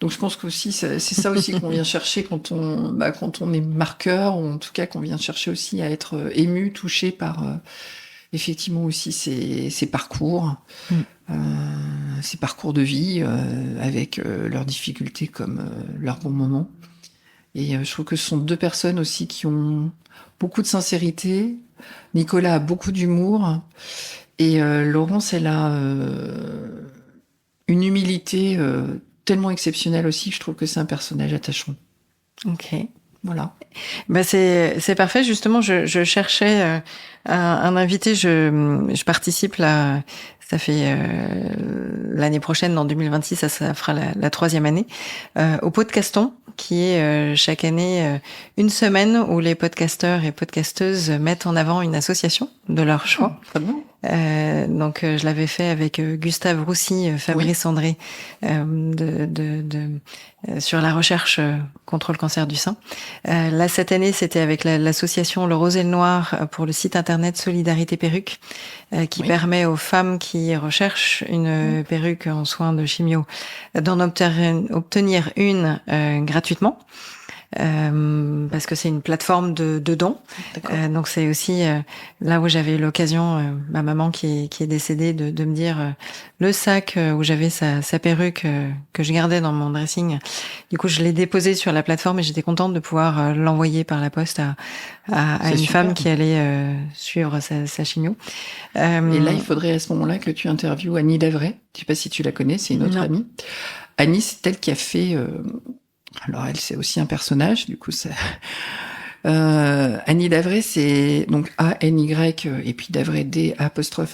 Speaker 2: Donc je pense qu'aussi c'est ça aussi qu'on vient chercher quand on est marqueur, ou en tout cas qu'on vient chercher aussi à être ému, touché par effectivement aussi ces parcours, ces parcours de vie avec leurs difficultés comme leurs bons moments. Et je trouve que ce sont deux personnes aussi qui ont beaucoup de sincérité. Nicolas a beaucoup d'humour et Laurence, elle a une humilité tellement exceptionnelle aussi. Je trouve que c'est un personnage attachant.
Speaker 1: Ok.
Speaker 2: Voilà.
Speaker 1: Bah c'est parfait. Justement, je cherchais un invité. Je participe là. Ça fait l'année prochaine, en 2026, ça fera la 3e année au Podcaston, qui est chaque année une semaine où les podcasteurs et podcasteuses mettent en avant une association de leur choix.
Speaker 2: Très bien.
Speaker 1: Donc je l'avais fait avec Gustave Roussy, Fabrice André, sur la recherche contre le cancer du sein. Là cette année c'était avec l'association Le Rose et le Noir pour le site internet Solidarité Perruque, qui permet aux femmes qui recherchent une perruque en soins de chimio d'en obtenir une gratuitement. Parce que c'est une plateforme de dons. Donc c'est aussi là où j'avais eu l'occasion, ma maman qui est décédée, de me dire le sac où j'avais sa perruque que je gardais dans mon dressing. Du coup, je l'ai déposé sur la plateforme et j'étais contente de pouvoir l'envoyer par la poste à une femme qui allait suivre sa chimio.
Speaker 3: Et là, il faudrait à ce moment-là que tu interviewes Annie Davray. Je sais pas si tu la connais, c'est une autre amie. Annie, c'est elle qui a fait... Alors elle, c'est aussi un personnage, du coup ça. Annie Davray, c'est donc A-N-Y et puis Davray D-A'-A-V-R-A-Y.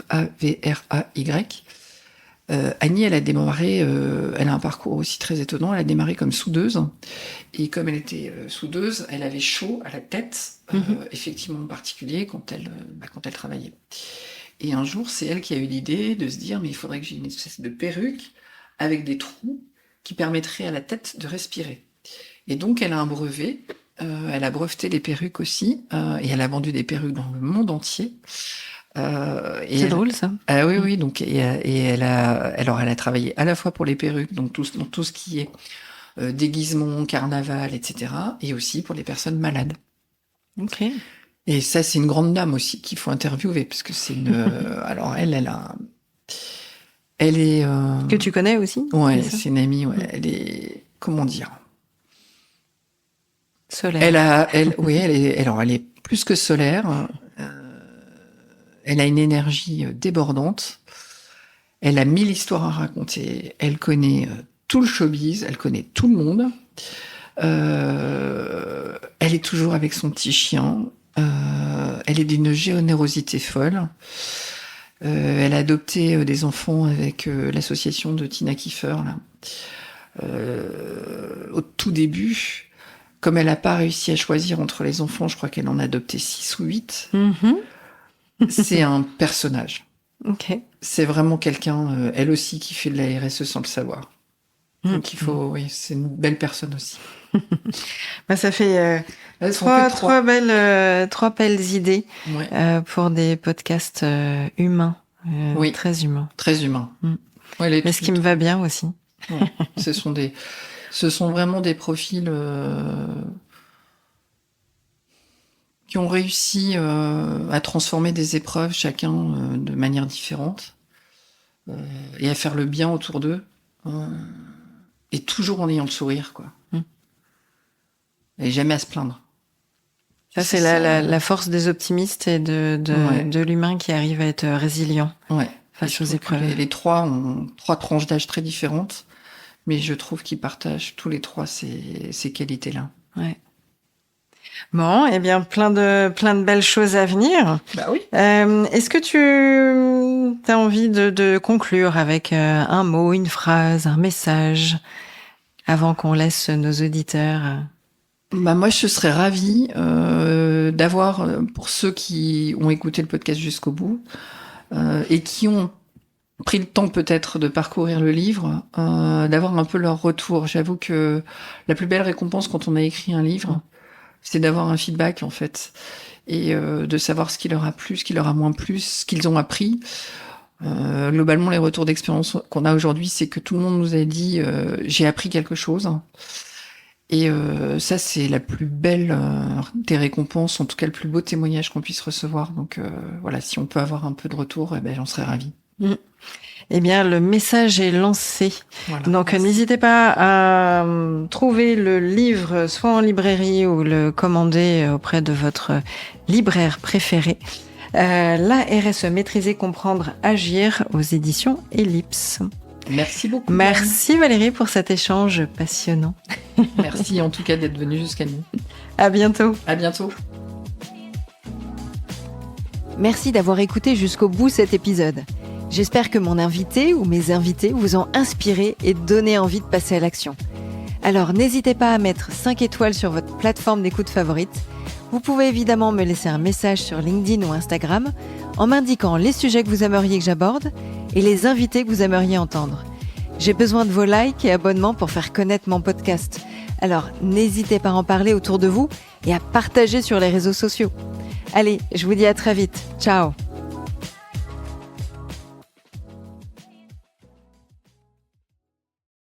Speaker 3: Annie, elle a démarré, elle a un parcours aussi très étonnant. Elle a démarré comme soudeuse et comme elle était soudeuse, elle avait chaud à la tête, effectivement en particulier quand elle travaillait. Et un jour, c'est elle qui a eu l'idée de se dire mais il faudrait que j'ai une espèce de perruque avec des trous qui permettrait à la tête de respirer. Et donc, elle a un brevet, elle a breveté les perruques aussi, et elle a vendu des perruques dans le monde entier.
Speaker 1: C'est drôle, ça.
Speaker 3: Oui, donc, et elle a travaillé à la fois pour les perruques, donc tout ce qui est déguisement, carnaval, etc., et aussi pour les personnes malades.
Speaker 1: Ok.
Speaker 3: Et ça, c'est une grande dame aussi qu'il faut interviewer, parce que c'est une... alors, elle est...
Speaker 1: Que tu connais aussi?
Speaker 3: Ouais, c'est une amie, ouais. Elle est... Comment dire?
Speaker 1: Solaire.
Speaker 3: Elle est plus que solaire. Elle a une énergie débordante. Elle a 1000 histoires à raconter. Elle connaît tout le showbiz. Elle connaît tout le monde. Elle est toujours avec son petit chien. Elle est d'une générosité folle. Elle a adopté des enfants avec l'association de Tina Kiefer, là. Au tout début, comme elle n'a pas réussi à choisir entre les enfants, je crois qu'elle en a adopté 6 ou 8. C'est un personnage.
Speaker 1: Ok.
Speaker 3: C'est vraiment quelqu'un, elle aussi, qui fait de la RSE sans le savoir. Donc c'est une belle personne aussi.
Speaker 1: Bah, ça fait trois belles idées pour des podcasts humains, très humains.
Speaker 3: Très humains.
Speaker 1: Ouais, mais ce qui me va bien aussi.
Speaker 3: Ouais. Ce sont vraiment des profils qui ont réussi à transformer des épreuves chacun de manière différente et à faire le bien autour d'eux et toujours en ayant le sourire, quoi. Et jamais à se plaindre.
Speaker 1: Ça, c'est la force des optimistes et de l'humain qui arrive à être résilient face aux épreuves.
Speaker 3: Les trois ont 3 tranches d'âge très différentes, mais je trouve qu'ils partagent tous les 3 ces qualités-là.
Speaker 1: Ouais. Bon, eh bien, plein de belles choses à venir.
Speaker 3: Bah oui.
Speaker 1: Est-ce que tu as envie de conclure avec un mot, une phrase, un message, avant qu'on laisse nos auditeurs
Speaker 3: Bah moi, je serais ravie d'avoir, pour ceux qui ont écouté le podcast jusqu'au bout et qui ont pris le temps peut-être de parcourir le livre, d'avoir un peu leur retour. J'avoue que la plus belle récompense quand on a écrit un livre, c'est d'avoir un feedback en fait, et de savoir ce qui leur a plu, ce qui leur a moins plu, ce qu'ils ont appris. Globalement, les retours d'expérience qu'on a aujourd'hui, c'est que tout le monde nous a dit j'ai appris quelque chose. Et ça, c'est la plus belle des récompenses, en tout cas le plus beau témoignage qu'on puisse recevoir. Donc voilà, si on peut avoir un peu de retour, j'en serais ravie.
Speaker 1: Eh bien, le message est lancé.
Speaker 3: Voilà,
Speaker 1: donc,
Speaker 3: merci.
Speaker 1: n'hésitez pas à trouver le livre soit en librairie ou le commander auprès de votre libraire préféré. La RSE, maîtriser, comprendre, agir aux éditions Ellipse.
Speaker 3: Merci beaucoup.
Speaker 1: Merci Valérie pour cet échange passionnant.
Speaker 3: Merci en tout cas d'être venue jusqu'à nous.
Speaker 1: À bientôt.
Speaker 3: À bientôt.
Speaker 1: Merci d'avoir écouté jusqu'au bout cet épisode. J'espère que mon invité ou mes invités vous ont inspiré et donné envie de passer à l'action. Alors n'hésitez pas à mettre 5 étoiles sur votre plateforme d'écoute favorite. Vous pouvez évidemment me laisser un message sur LinkedIn ou Instagram en m'indiquant les sujets que vous aimeriez que j'aborde et les invités que vous aimeriez entendre. J'ai besoin de vos likes et abonnements pour faire connaître mon podcast. Alors n'hésitez pas à en parler autour de vous et à partager sur les réseaux sociaux. Allez, je vous dis à très vite. Ciao!